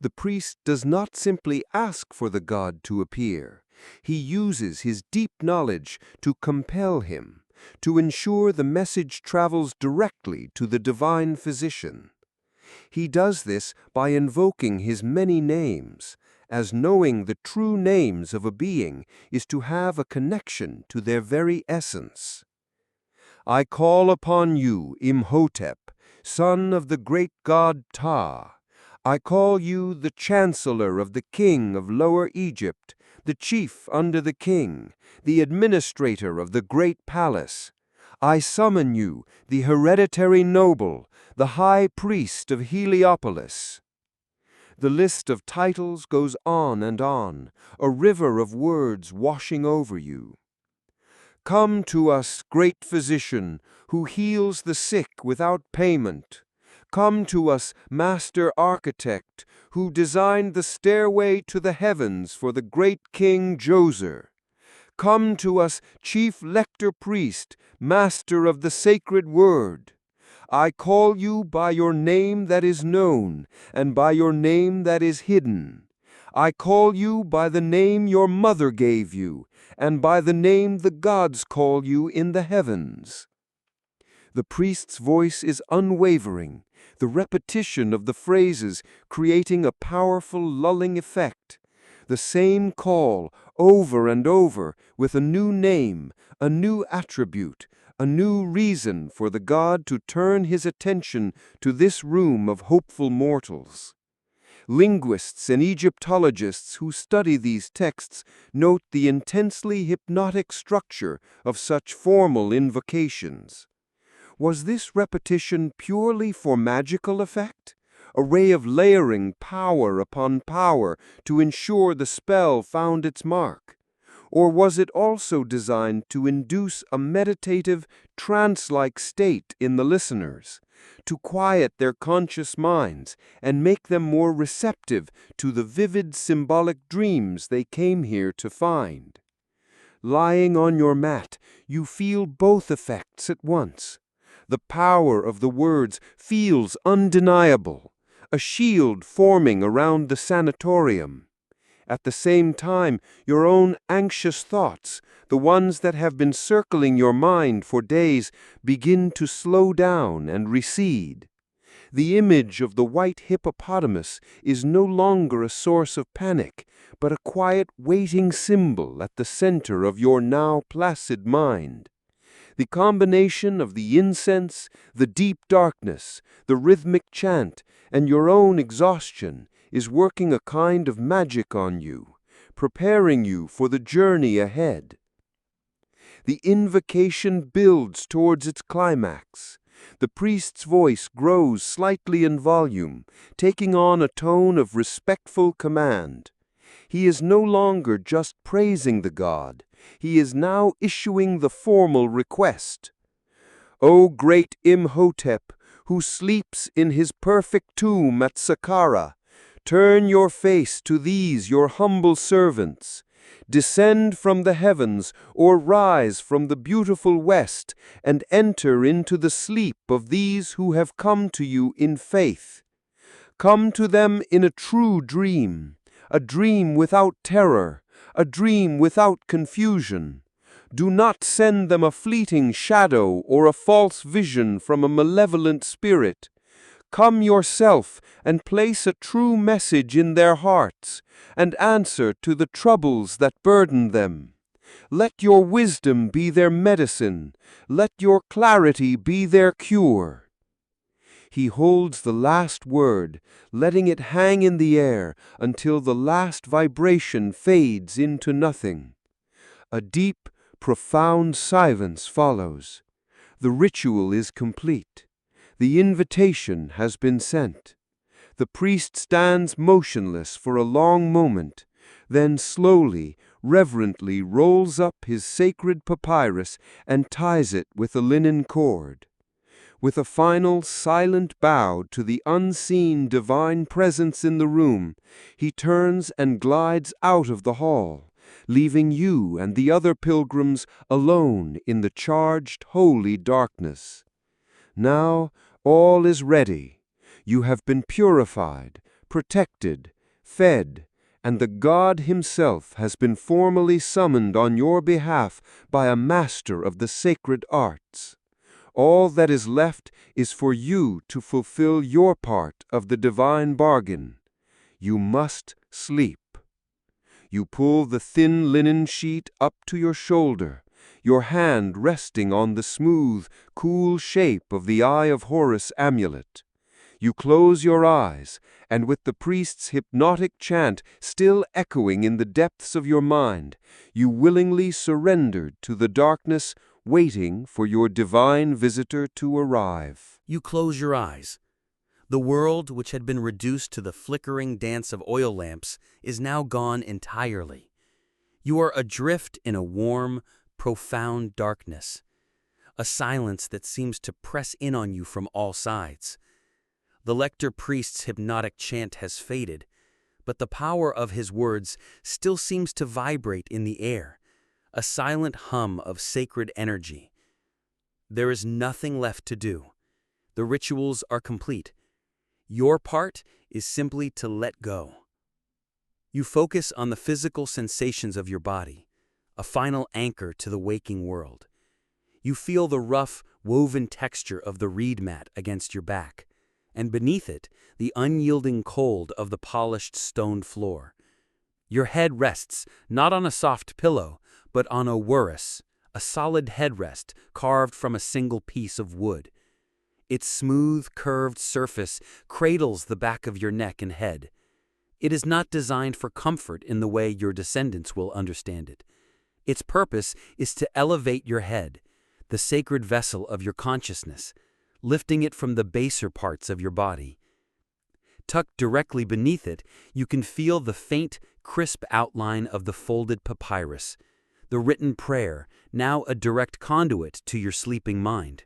The priest does not simply ask for the god to appear. He uses his deep knowledge to compel him, to ensure the message travels directly to the divine physician. He does this by invoking his many names, as knowing the true names of a being is to have a connection to their very essence. I call upon you, Imhotep, son of the great god Ptah. I call you the chancellor of the king of Lower Egypt, the chief under the king, the administrator of the great palace. I summon you, the hereditary noble, the high priest of Heliopolis. The list of titles goes on, a river of words washing over you. Come to us, great physician, who heals the sick without payment. Come to us, master architect, who designed the stairway to the heavens for the great king Djoser. Come to us, chief lector priest, master of the sacred word. I call you by your name that is known, and by your name that is hidden. I call you by the name your mother gave you, and by the name the gods call you in the heavens. The priest's voice is unwavering, the repetition of the phrases creating a powerful lulling effect. The same call, over and over, with a new name, a new attribute, a new reason for the god to turn his attention to this room of hopeful mortals. Linguists and Egyptologists who study these texts note the intensely hypnotic structure of such formal invocations. Was this repetition purely for magical effect? A way of layering power upon power to ensure the spell found its mark? Or was it also designed to induce a meditative, trance-like state in the listeners, to quiet their conscious minds and make them more receptive to the vivid symbolic dreams they came here to find? Lying on your mat, you feel both effects at once. The power of the words feels undeniable, a shield forming around the sanatorium. At the same time, your own anxious thoughts, the ones that have been circling your mind for days, begin to slow down and recede. The image of the white hippopotamus is no longer a source of panic, but a quiet waiting symbol at the center of your now placid mind. The combination of the incense, the deep darkness, the rhythmic chant, and your own exhaustion is working a kind of magic on you, preparing you for the journey ahead. The invocation builds towards its climax. The priest's voice grows slightly in volume, taking on a tone of respectful command. He is no longer just praising the god. He is now issuing the formal request. O great Imhotep, who sleeps in his perfect tomb at Saqqara, turn your face to these your humble servants. Descend from the heavens, or rise from the beautiful west, and enter into the sleep of these who have come to you in faith. Come to them in a true dream, a dream without terror, a dream without confusion. Do not send them a fleeting shadow or a false vision from a malevolent spirit. Come yourself and place a true message in their hearts, and answer to the troubles that burden them. Let your wisdom be their medicine. Let your clarity be their cure. He holds the last word, letting it hang in the air until the last vibration fades into nothing. A deep, profound silence follows. The ritual is complete. The invitation has been sent. The priest stands motionless for a long moment, then slowly, reverently rolls up his sacred papyrus and ties it with a linen cord. With a final silent bow to the unseen divine presence in the room, he turns and glides out of the hall, leaving you and the other pilgrims alone in the charged holy darkness. Now all is ready. You have been purified, protected, fed, and the God himself has been formally summoned on your behalf by a master of the sacred arts. All that is left is for you to fulfill your part of the divine bargain. You must sleep. You pull the thin linen sheet up to your shoulder, your hand resting on the smooth, cool shape of the Eye of Horus amulet. You close your eyes, and with the priest's hypnotic chant still echoing in the depths of your mind, you willingly surrendered to the darkness, waiting for your divine visitor to arrive. You close your eyes. The world, which had been reduced to the flickering dance of oil lamps, is now gone entirely. You are adrift in a warm, profound darkness, a silence that seems to press in on you from all sides. The lector priest's hypnotic chant has faded, but the power of his words still seems to vibrate in the air, a silent hum of sacred energy. There is nothing left to do. The rituals are complete. Your part is simply to let go. You focus on the physical sensations of your body, a final anchor to the waking world. You feel the rough, woven texture of the reed mat against your back, and beneath it, the unyielding cold of the polished stone floor. Your head rests not on a soft pillow, but on a wurus, a solid headrest carved from a single piece of wood. Its smooth, curved surface cradles the back of your neck and head. It is not designed for comfort in the way your descendants will understand it. Its purpose is to elevate your head, the sacred vessel of your consciousness, lifting it from the baser parts of your body. Tucked directly beneath it, you can feel the faint, crisp outline of the folded papyrus, the written prayer, now a direct conduit to your sleeping mind.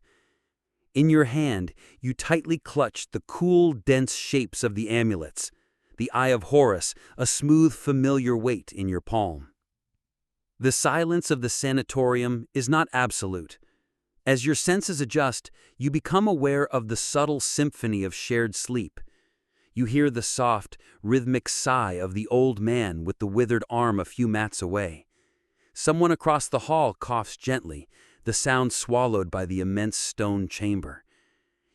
In your hand, you tightly clutch the cool, dense shapes of the amulets, the Eye of Horus, a smooth, familiar weight in your palm. The silence of the sanatorium is not absolute. As your senses adjust, you become aware of the subtle symphony of shared sleep. You hear the soft, rhythmic sigh of the old man with the withered arm a few mats away. Someone across the hall coughs gently, the sound swallowed by the immense stone chamber.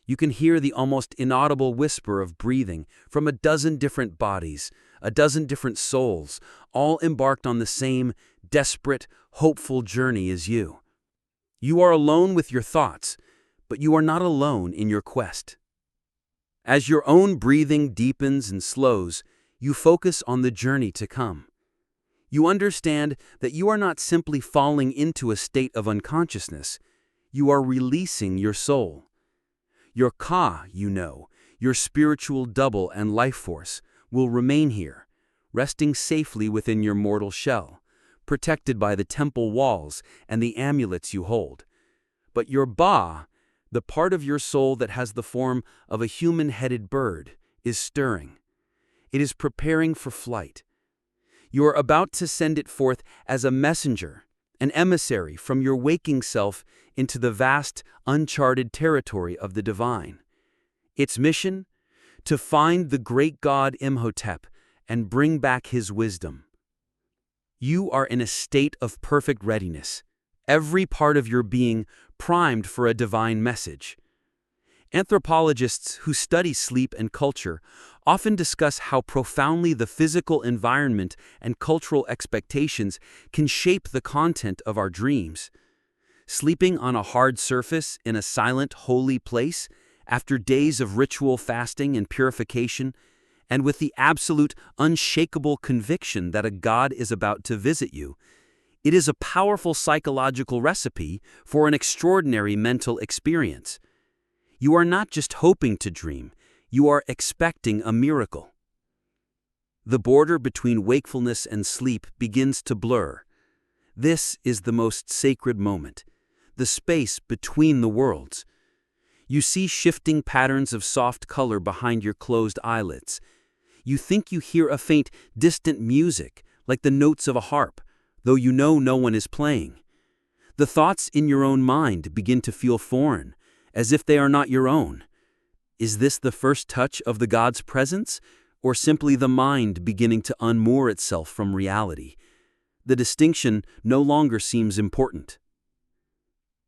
You can hear the almost inaudible whisper of breathing from a dozen different bodies, a dozen different souls, all embarked on the same desperate, hopeful journey as you. You are alone with your thoughts, but you are not alone in your quest. As your own breathing deepens and slows, you focus on the journey to come. You understand that you are not simply falling into a state of unconsciousness, you are releasing your soul. Your Ka, your spiritual double and life force, will remain here, resting safely within your mortal shell, protected by the temple walls and the amulets you hold. But your Ba, the part of your soul that has the form of a human-headed bird, is stirring. It is preparing for flight. You are about to send it forth as a messenger, an emissary from your waking self into the vast, uncharted territory of the divine. Its mission? To find the great god Imhotep and bring back his wisdom. You are in a state of perfect readiness, every part of your being primed for a divine message. Anthropologists who study sleep and culture often discuss how profoundly the physical environment and cultural expectations can shape the content of our dreams. Sleeping on a hard surface in a silent, holy place, after days of ritual fasting and purification, and with the absolute, unshakable conviction that a god is about to visit you, it is a powerful psychological recipe for an extraordinary mental experience. You are not just hoping to dream, you are expecting a miracle. The border between wakefulness and sleep begins to blur. This is the most sacred moment, the space between the worlds. You see shifting patterns of soft color behind your closed eyelids. You think you hear a faint, distant music, like the notes of a harp, though you know no one is playing. The thoughts in your own mind begin to feel foreign, as if they are not your own. Is this the first touch of the god's presence, or simply the mind beginning to unmoor itself from reality? The distinction no longer seems important.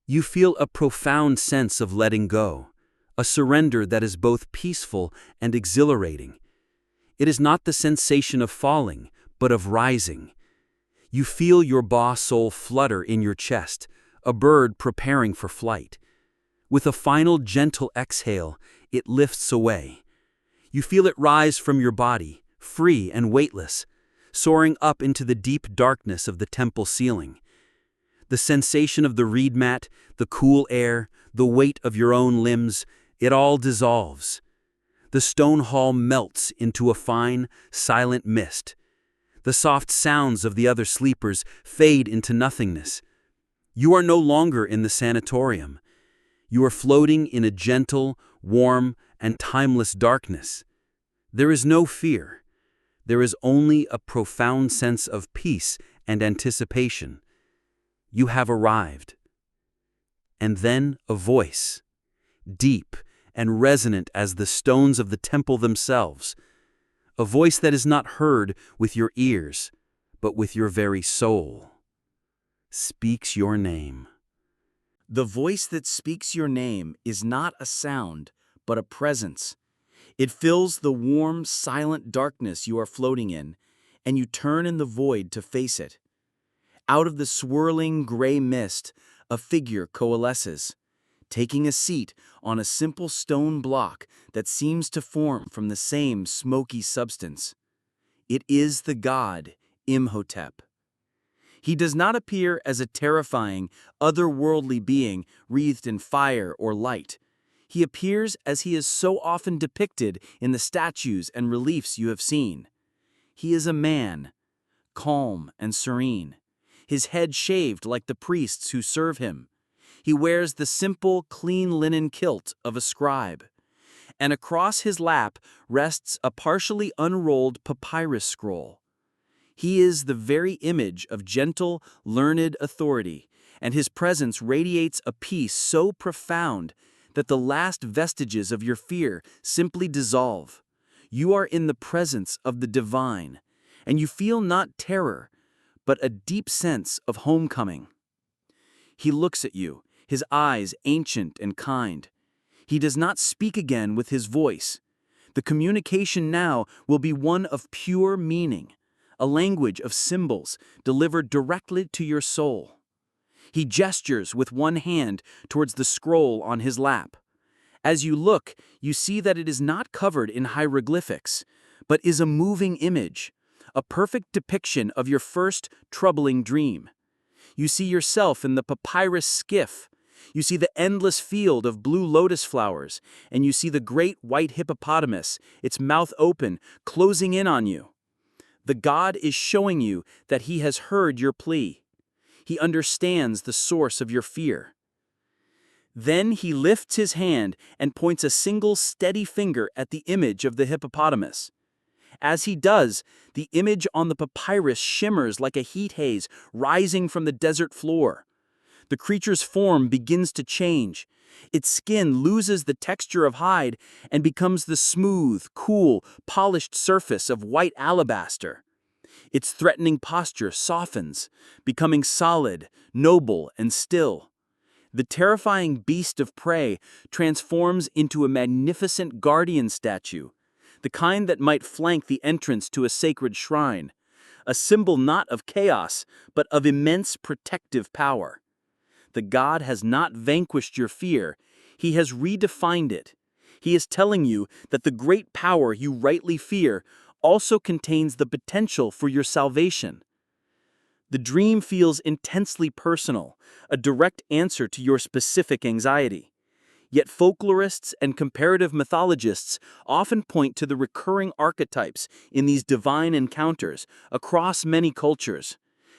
You feel a profound sense of letting go, a surrender that is both peaceful and exhilarating. It is not the sensation of falling, but of rising. You feel your Ba soul flutter in your chest, a bird preparing for flight. With a final gentle exhale, it lifts away. You feel it rise from your body, free and weightless, soaring up into the deep darkness of the temple ceiling. The sensation of the reed mat, the cool air, the weight of your own limbs, it all dissolves. The stone hall melts into a fine, silent mist. The soft sounds of the other sleepers fade into nothingness. You are no longer in the sanatorium. You are floating in a gentle, warm, and timeless darkness. There is no fear. There is only a profound sense of peace and anticipation. You have arrived. And then a voice, deep and resonant as the stones of the temple themselves, a voice that is not heard with your ears, but with your very soul, speaks your name. The voice that speaks your name is not a sound, but a presence. It fills the warm, silent darkness you are floating in, and you turn in the void to face it. Out of the swirling gray mist, a figure coalesces, taking a seat on a simple stone block that seems to form from the same smoky substance. It is the god Imhotep. He does not appear as a terrifying, otherworldly being wreathed in fire or light. He appears as he is so often depicted in the statues and reliefs you have seen. He is a man, calm and serene, his head shaved like the priests who serve him. He wears the simple, clean linen kilt of a scribe, and across his lap rests a partially unrolled papyrus scroll. He is the very image of gentle, learned authority, and his presence radiates a peace so profound that the last vestiges of your fear simply dissolve. You are in the presence of the divine, and you feel not terror, but a deep sense of homecoming. He looks at you, his eyes ancient and kind. He does not speak again with his voice. The communication now will be one of pure meaning, a language of symbols delivered directly to your soul. He gestures with one hand towards the scroll on his lap. As you look, you see that it is not covered in hieroglyphics, but is a moving image, a perfect depiction of your first troubling dream. You see yourself in the papyrus skiff. You see the endless field of blue lotus flowers, and you see the great white hippopotamus, its mouth open, closing in on you. The god is showing you that he has heard your plea. He understands the source of your fear. Then he lifts his hand and points a single steady finger at the image of the hippopotamus. As he does, the image on the papyrus shimmers like a heat haze rising from the desert floor. The creature's form begins to change. Its skin loses the texture of hide and becomes the smooth, cool, polished surface of white alabaster. Its threatening posture softens, becoming solid, noble, and still. The terrifying beast of prey transforms into a magnificent guardian statue, the kind that might flank the entrance to a sacred shrine, a symbol not of chaos, but of immense protective power. The god has not vanquished your fear, he has redefined it. He is telling you that the great power you rightly fear also contains the potential for your salvation. The dream feels intensely personal, a direct answer to your specific anxiety. Yet folklorists and comparative mythologists often point to the recurring archetypes in these divine encounters across many cultures.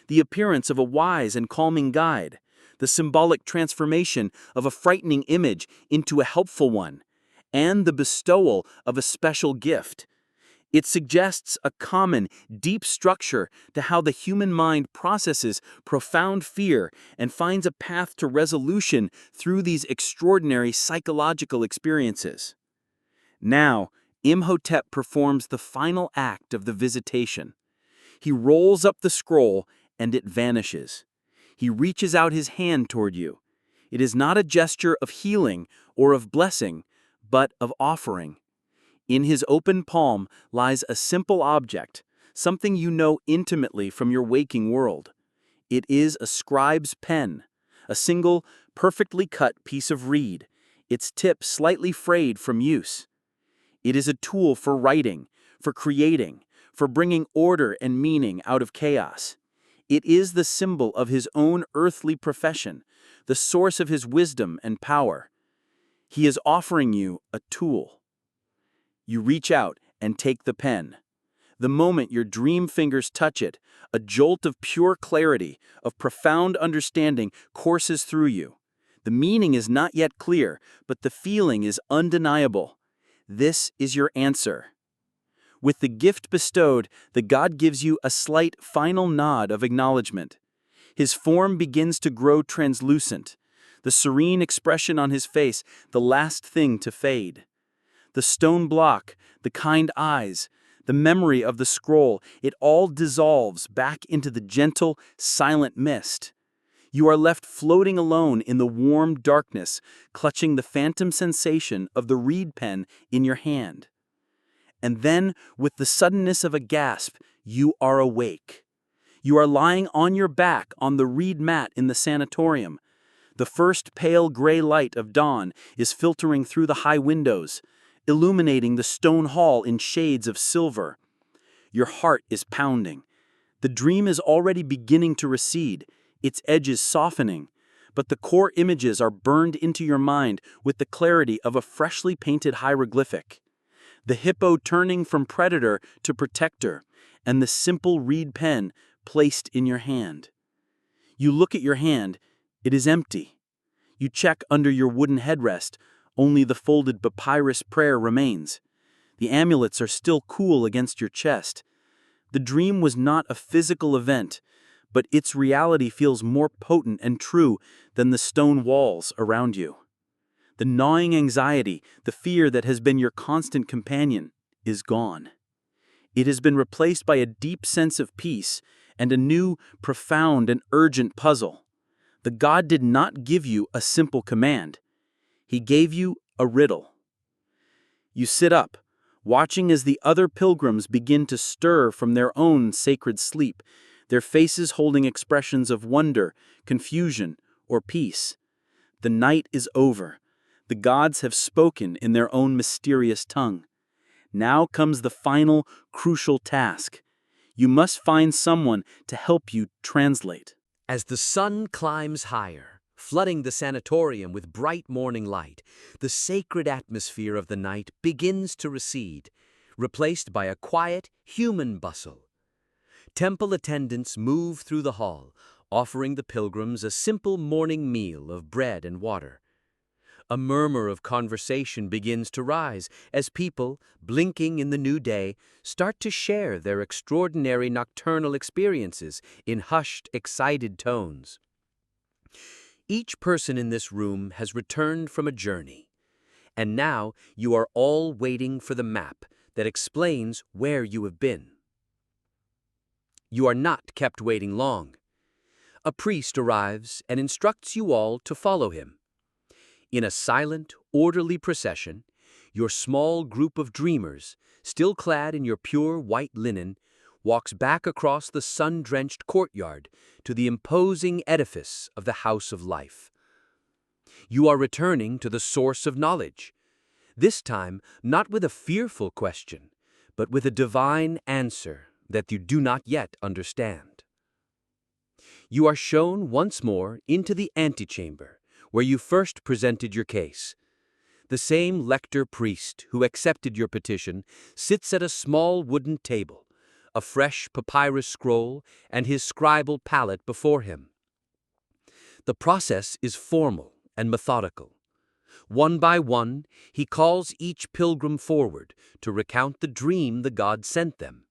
The appearance of a wise and calming guide, the symbolic transformation of a frightening image into a helpful one, and the bestowal of a special gift. It suggests a common, deep structure to how the human mind processes profound fear and finds a path to resolution through these extraordinary psychological experiences. Now, Imhotep performs the final act of the visitation. He rolls up the scroll and it vanishes. He reaches out his hand toward you. It is not a gesture of healing or of blessing, but of offering. In his open palm lies a simple object, something you know intimately from your waking world. It is a scribe's pen, a single, perfectly cut piece of reed, its tip slightly frayed from use. It is a tool for writing, for creating, for bringing order and meaning out of chaos. It is the symbol of his own earthly profession, the source of his wisdom and power. He is offering you a tool. You reach out and take the pen. The moment your dream fingers touch it, a jolt of pure clarity, of profound understanding courses through you. The meaning is not yet clear, but the feeling is undeniable. This is your answer. With the gift bestowed, the god gives you a slight final nod of acknowledgement. His form begins to grow translucent, the serene expression on his face the last thing to fade. The stone block, the kind eyes, the memory of the scroll, it all dissolves back into the gentle, silent mist. You are left floating alone in the warm darkness, clutching the phantom sensation of the reed pen in your hand. And then, with the suddenness of a gasp, you are awake. You are lying on your back on the reed mat in the sanatorium. The first pale gray light of dawn is filtering through the high windows, illuminating the stone hall in shades of silver. Your heart is pounding. The dream is already beginning to recede, its edges softening, but the core images are burned into your mind with the clarity of a freshly painted hieroglyphic. The hippo turning from predator to protector, and the simple reed pen placed in your hand. You look at your hand, it is empty. You check under your wooden headrest, only the folded papyrus prayer remains. The amulets are still cool against your chest. The dream was not a physical event, but its reality feels more potent and true than the stone walls around you. The gnawing anxiety, the fear that has been your constant companion, is gone. It has been replaced by a deep sense of peace and a new, profound, and urgent puzzle. The god did not give you a simple command. He gave you a riddle. You sit up, watching as the other pilgrims begin to stir from their own sacred sleep, their faces holding expressions of wonder, confusion, or peace. The night is over. The gods have spoken in their own mysterious tongue. Now comes the final, crucial task. You must find someone to help you translate. As the sun climbs higher, flooding the sanatorium with bright morning light, the sacred atmosphere of the night begins to recede, replaced by a quiet, human bustle. Temple attendants move through the hall, offering the pilgrims a simple morning meal of bread and water. A murmur of conversation begins to rise as people, blinking in the new day, start to share their extraordinary nocturnal experiences in hushed, excited tones. Each person in this room has returned from a journey, and now you are all waiting for the map that explains where you have been. You are not kept waiting long. A priest arrives and instructs you all to follow him. In a silent, orderly procession, your small group of dreamers, still clad in your pure white linen, walks back across the sun-drenched courtyard to the imposing edifice of the House of Life. You are returning to the source of knowledge, this time not with a fearful question, but with a divine answer that you do not yet understand. You are shown once more into the antechamber, where you first presented your case. The same lector priest who accepted your petition sits at a small wooden table, a fresh papyrus scroll and his scribal palette before him. The process is formal and methodical. One by one, he calls each pilgrim forward to recount the dream the god sent them.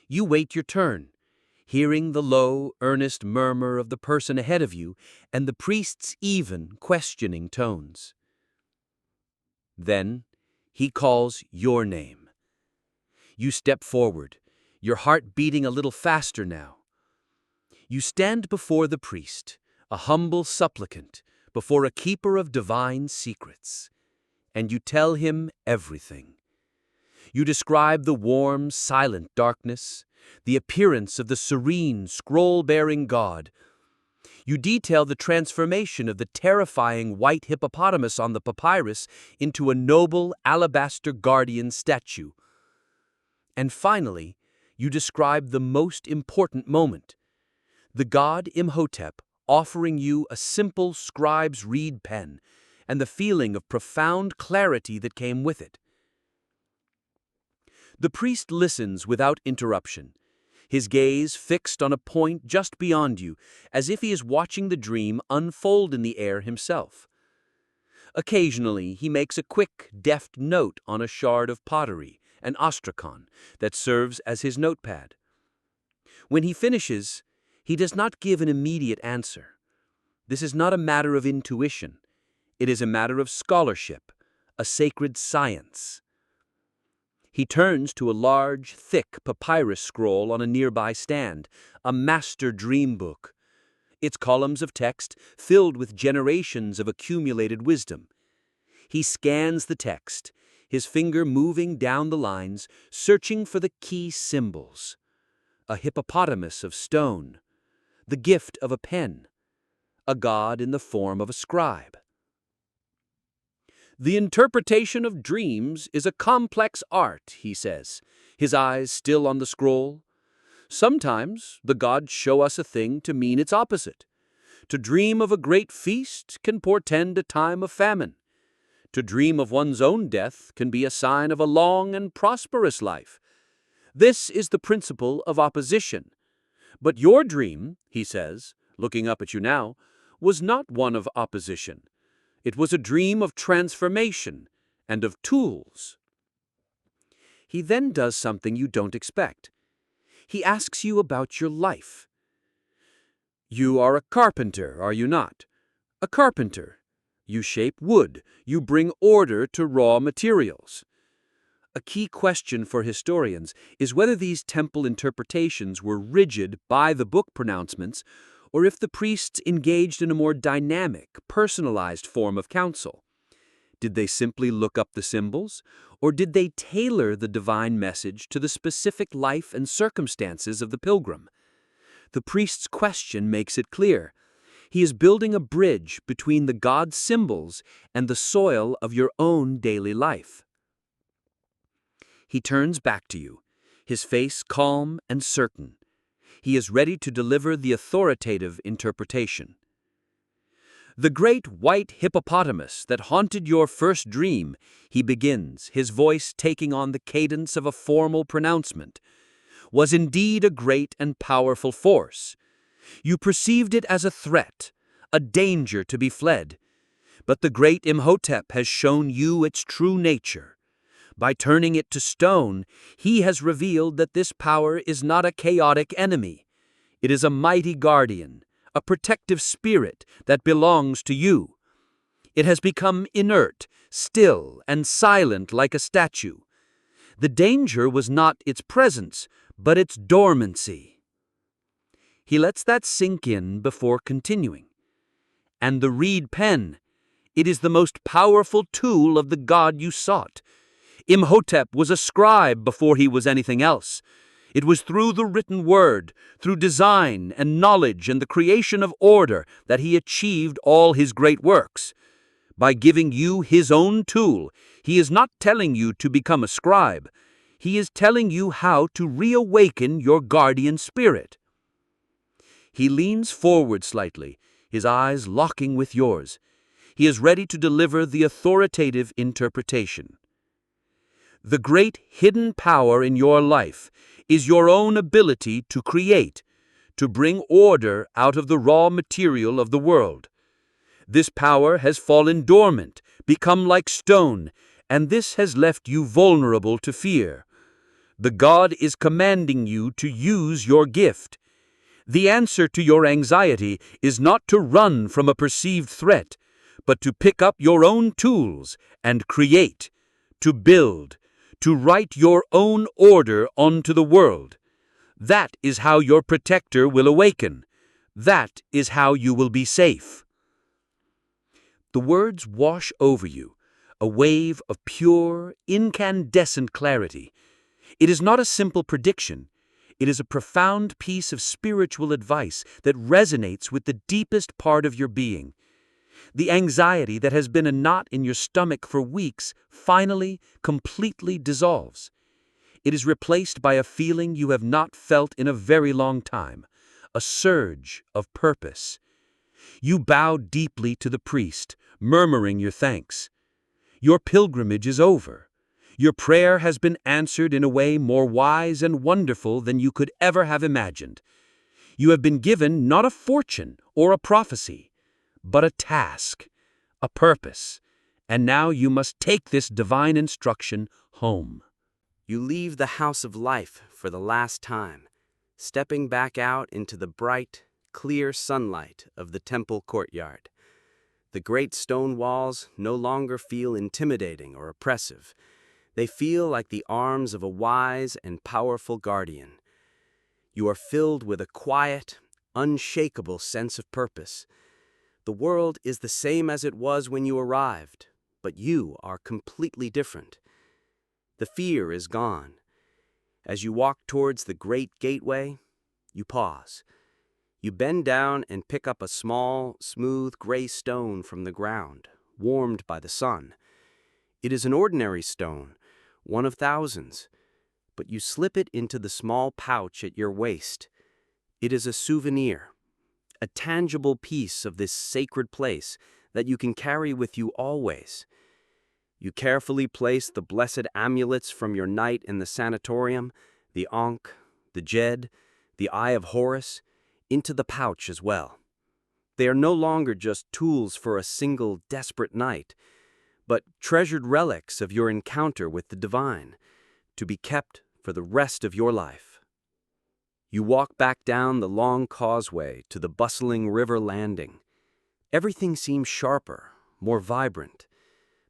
You wait your turn, hearing the low, earnest murmur of the person ahead of you and the priest's even, questioning tones. Then he calls your name. You step forward, your heart beating a little faster now. You stand before the priest, a humble supplicant, before a keeper of divine secrets, and you tell him everything. You describe the warm, silent darkness, the appearance of the serene, scroll-bearing god. You detail the transformation of the terrifying white hippopotamus on the papyrus into a noble alabaster guardian statue. And finally, you describe the most important moment, the god Imhotep offering you a simple scribe's reed pen and the feeling of profound clarity that came with it. The priest listens without interruption, his gaze fixed on a point just beyond you, as if he is watching the dream unfold in the air himself. Occasionally, he makes a quick, deft note on a shard of pottery, an ostrakhan, that serves as his notepad. When he finishes, he does not give an immediate answer. This is not a matter of intuition. It is a matter of scholarship, a sacred science. He turns to a large, thick papyrus scroll on a nearby stand, a master dream book. Its columns of text filled with generations of accumulated wisdom. He scans the text, his finger moving down the lines, searching for the key symbols. A hippopotamus of stone, the gift of a pen, a god in the form of a scribe. The interpretation of dreams is a complex art, he says, his eyes still on the scroll. Sometimes the gods show us a thing to mean its opposite. To dream of a great feast can portend a time of famine. To dream of one's own death can be a sign of a long and prosperous life. This is the principle of opposition. But your dream, he says, looking up at you now, was not one of opposition. It was a dream of transformation and of tools. He then does something you don't expect. He asks you about your life. You are a carpenter, are you not? A carpenter. You shape wood. You bring order to raw materials. A key question for historians is whether these temple interpretations were rigid by-the-book pronouncements or if the priests engaged in a more dynamic, personalized form of counsel. Did they simply look up the symbols, or did they tailor the divine message to the specific life and circumstances of the pilgrim? The priest's question makes it clear. He is building a bridge between the god's symbols and the soil of your own daily life. He turns back to you, his face calm and certain. He is ready to deliver the authoritative interpretation. The great white hippopotamus that haunted your first dream, he begins, his voice taking on the cadence of a formal pronouncement, was indeed a great and powerful force. You perceived it as a threat, a danger to be fled. But the great Imhotep has shown you its true nature. By turning it to stone, he has revealed that this power is not a chaotic enemy. It is a mighty guardian, a protective spirit that belongs to you. It has become inert, still, and silent like a statue. The danger was not its presence, but its dormancy. He lets that sink in before continuing. And the reed pen, it is the most powerful tool of the god you sought. Imhotep was a scribe before he was anything else. It was through the written word, through design and knowledge and the creation of order that he achieved all his great works. By giving you his own tool, he is not telling you to become a scribe. He is telling you how to reawaken your guardian spirit. He leans forward slightly, his eyes locking with yours. He is ready to deliver the authoritative interpretation. The great hidden power in your life is your own ability to create, to bring order out of the raw material of the world. This power has fallen dormant, become like stone, and this has left you vulnerable to fear. The god is commanding you to use your gift. The answer to your anxiety is not to run from a perceived threat, but to pick up your own tools and create, to build, to write your own order onto the world. That is how your protector will awaken. That is how you will be safe. The words wash over you, a wave of pure, incandescent clarity. It is not a simple prediction. It is a profound piece of spiritual advice that resonates with the deepest part of your being. The anxiety that has been a knot in your stomach for weeks finally, completely dissolves. It is replaced by a feeling you have not felt in a very long time, a surge of purpose. You bow deeply to the priest, murmuring your thanks. Your pilgrimage is over. Your prayer has been answered in a way more wise and wonderful than you could ever have imagined. You have been given not a fortune or a prophecy, but a task, a purpose, and now you must take this divine instruction home. You leave the house of life for the last time, stepping back out into the bright, clear sunlight of the temple courtyard. The great stone walls no longer feel intimidating or oppressive. They feel like the arms of a wise and powerful guardian. You are filled with a quiet, unshakable sense of purpose. The world is the same as it was when you arrived, but you are completely different. The fear is gone. As you walk towards the great gateway, you pause. You bend down and pick up a small, smooth gray stone from the ground, warmed by the sun. It is an ordinary stone, one of thousands, but you slip it into the small pouch at your waist. It is a souvenir, a tangible piece of this sacred place that you can carry with you always. You carefully place the blessed amulets from your night in the sanatorium, the Ankh, the Jed, the Eye of Horus, into the pouch as well. They are no longer just tools for a single desperate night, but treasured relics of your encounter with the divine, to be kept for the rest of your life. You walk back down the long causeway to the bustling river landing. Everything seems sharper, more vibrant.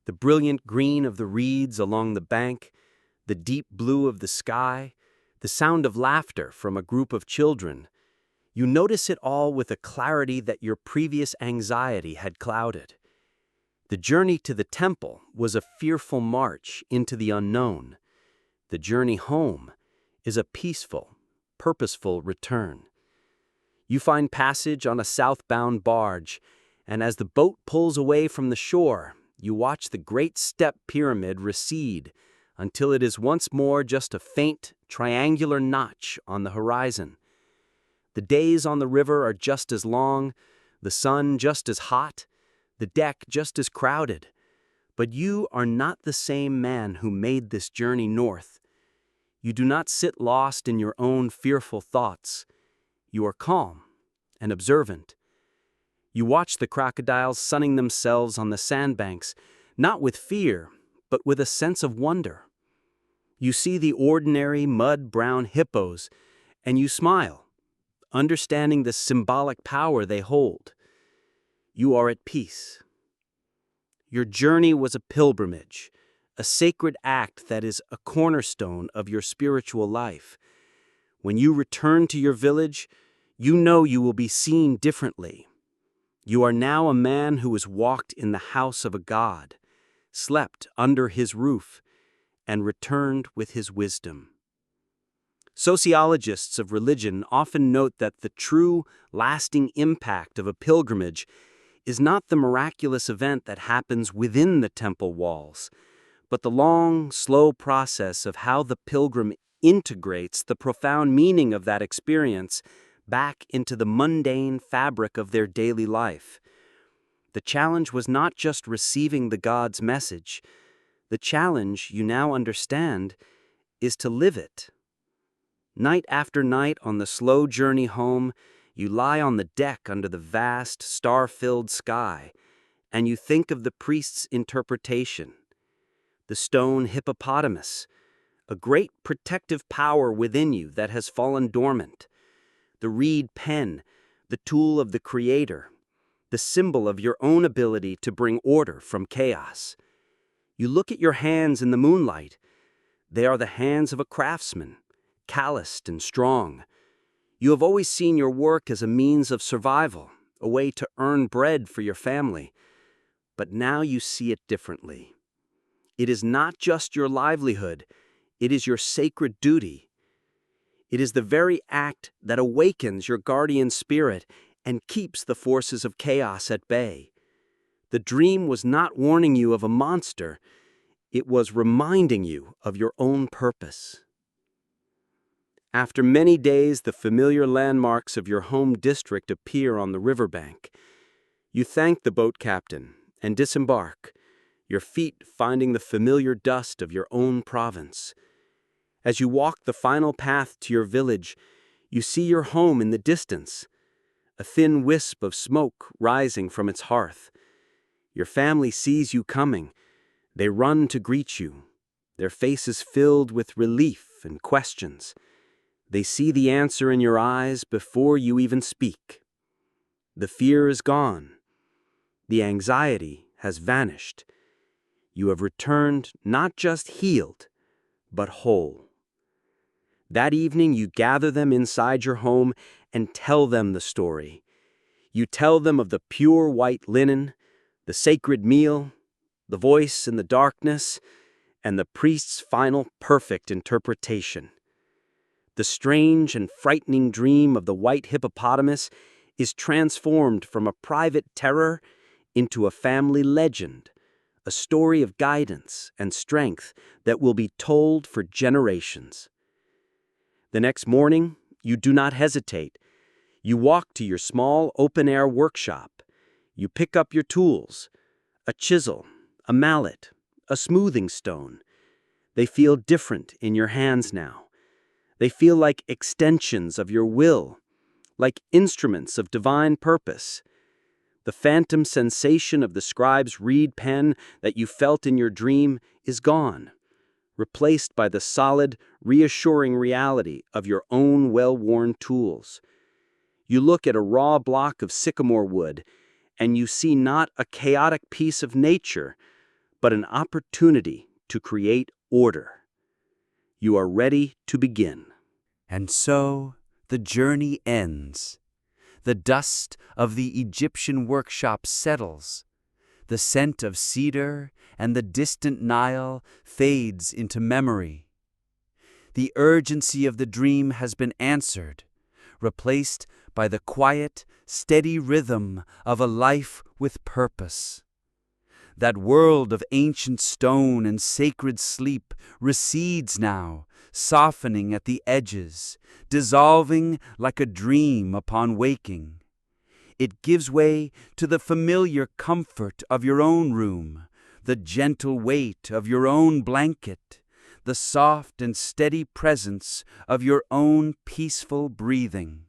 The brilliant green of the reeds along the bank, the deep blue of the sky, the sound of laughter from a group of children. You notice it all with a clarity that your previous anxiety had clouded. The journey to the temple was a fearful march into the unknown. The journey home is a peaceful, purposeful return. You find passage on a southbound barge, and as the boat pulls away from the shore, you watch the great step pyramid recede until it is once more just a faint, triangular notch on the horizon. The days on the river are just as long, the sun just as hot, the deck just as crowded. But you are not the same man who made this journey north. You do not sit lost in your own fearful thoughts. You are calm and observant. You watch the crocodiles sunning themselves on the sandbanks, not with fear, but with a sense of wonder. You see the ordinary mud-brown hippos, and you smile, understanding the symbolic power they hold. You are at peace. Your journey was a pilgrimage, a sacred act that is a cornerstone of your spiritual life. When you return to your village, you know you will be seen differently. You are now a man who has walked in the house of a god, slept under his roof, and returned with his wisdom. Sociologists of religion often note that the true, lasting impact of a pilgrimage is not the miraculous event that happens within the temple walls, but the long, slow process of how the pilgrim integrates the profound meaning of that experience back into the mundane fabric of their daily life. The challenge was not just receiving the God's message. The challenge, you now understand, is to live it. Night after night on the slow journey home, you lie on the deck under the vast, star-filled sky, and you think of the priest's interpretation. The stone hippopotamus, a great protective power within you that has fallen dormant. The reed pen, the tool of the Creator, the symbol of your own ability to bring order from chaos. You look at your hands in the moonlight. They are the hands of a craftsman, calloused and strong. You have always seen your work as a means of survival, a way to earn bread for your family. But now you see it differently. It is not just your livelihood, it is your sacred duty. It is the very act that awakens your guardian spirit and keeps the forces of chaos at bay. The dream was not warning you of a monster, it was reminding you of your own purpose. After many days, the familiar landmarks of your home district appear on the riverbank. You thank the boat captain and disembark, your feet finding the familiar dust of your own province. As you walk the final path to your village, you see your home in the distance, a thin wisp of smoke rising from its hearth. Your family sees you coming. They run to greet you, their faces filled with relief and questions. They see the answer in your eyes before you even speak. The fear is gone. The anxiety has vanished. You have returned not just healed, but whole. That evening, you gather them inside your home and tell them the story. You tell them of the pure white linen, the sacred meal, the voice in the darkness, and the priest's final perfect interpretation. The strange and frightening dream of the white hippopotamus is transformed from a private terror into a family legend, a story of guidance and strength that will be told for generations. The next morning, you do not hesitate. You walk to your small open-air workshop. You pick up your tools, a chisel, a mallet, a smoothing stone. They feel different in your hands now. They feel like extensions of your will, like instruments of divine purpose. The phantom sensation of the scribe's reed pen that you felt in your dream is gone, replaced by the solid, reassuring reality of your own well-worn tools. You look at a raw block of sycamore wood, and you see not a chaotic piece of nature, but an opportunity to create order. You are ready to begin. And so the journey ends. The dust of the Egyptian workshop settles. The scent of cedar and the distant Nile fades into memory. The urgency of the dream has been answered, replaced by the quiet, steady rhythm of a life with purpose. That world of ancient stone and sacred sleep recedes now, softening at the edges, dissolving like a dream upon waking. It gives way to the familiar comfort of your own room, the gentle weight of your own blanket, the soft and steady presence of your own peaceful breathing.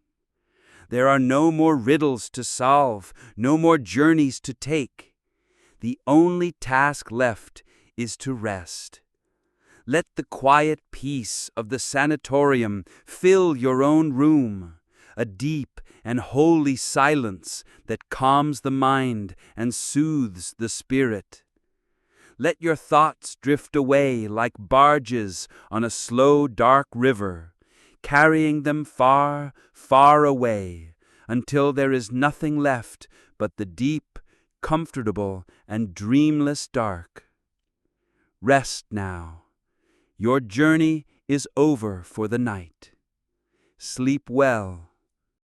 There are no more riddles to solve, no more journeys to take. The only task left is to rest. Let the quiet peace of the sanatorium fill your own room, a deep and holy silence that calms the mind and soothes the spirit. Let your thoughts drift away like barges on a slow, dark river, carrying them far, far away, until there is nothing left but the deep, comfortable, and dreamless dark. Rest now. Your journey is over for the night. Sleep well.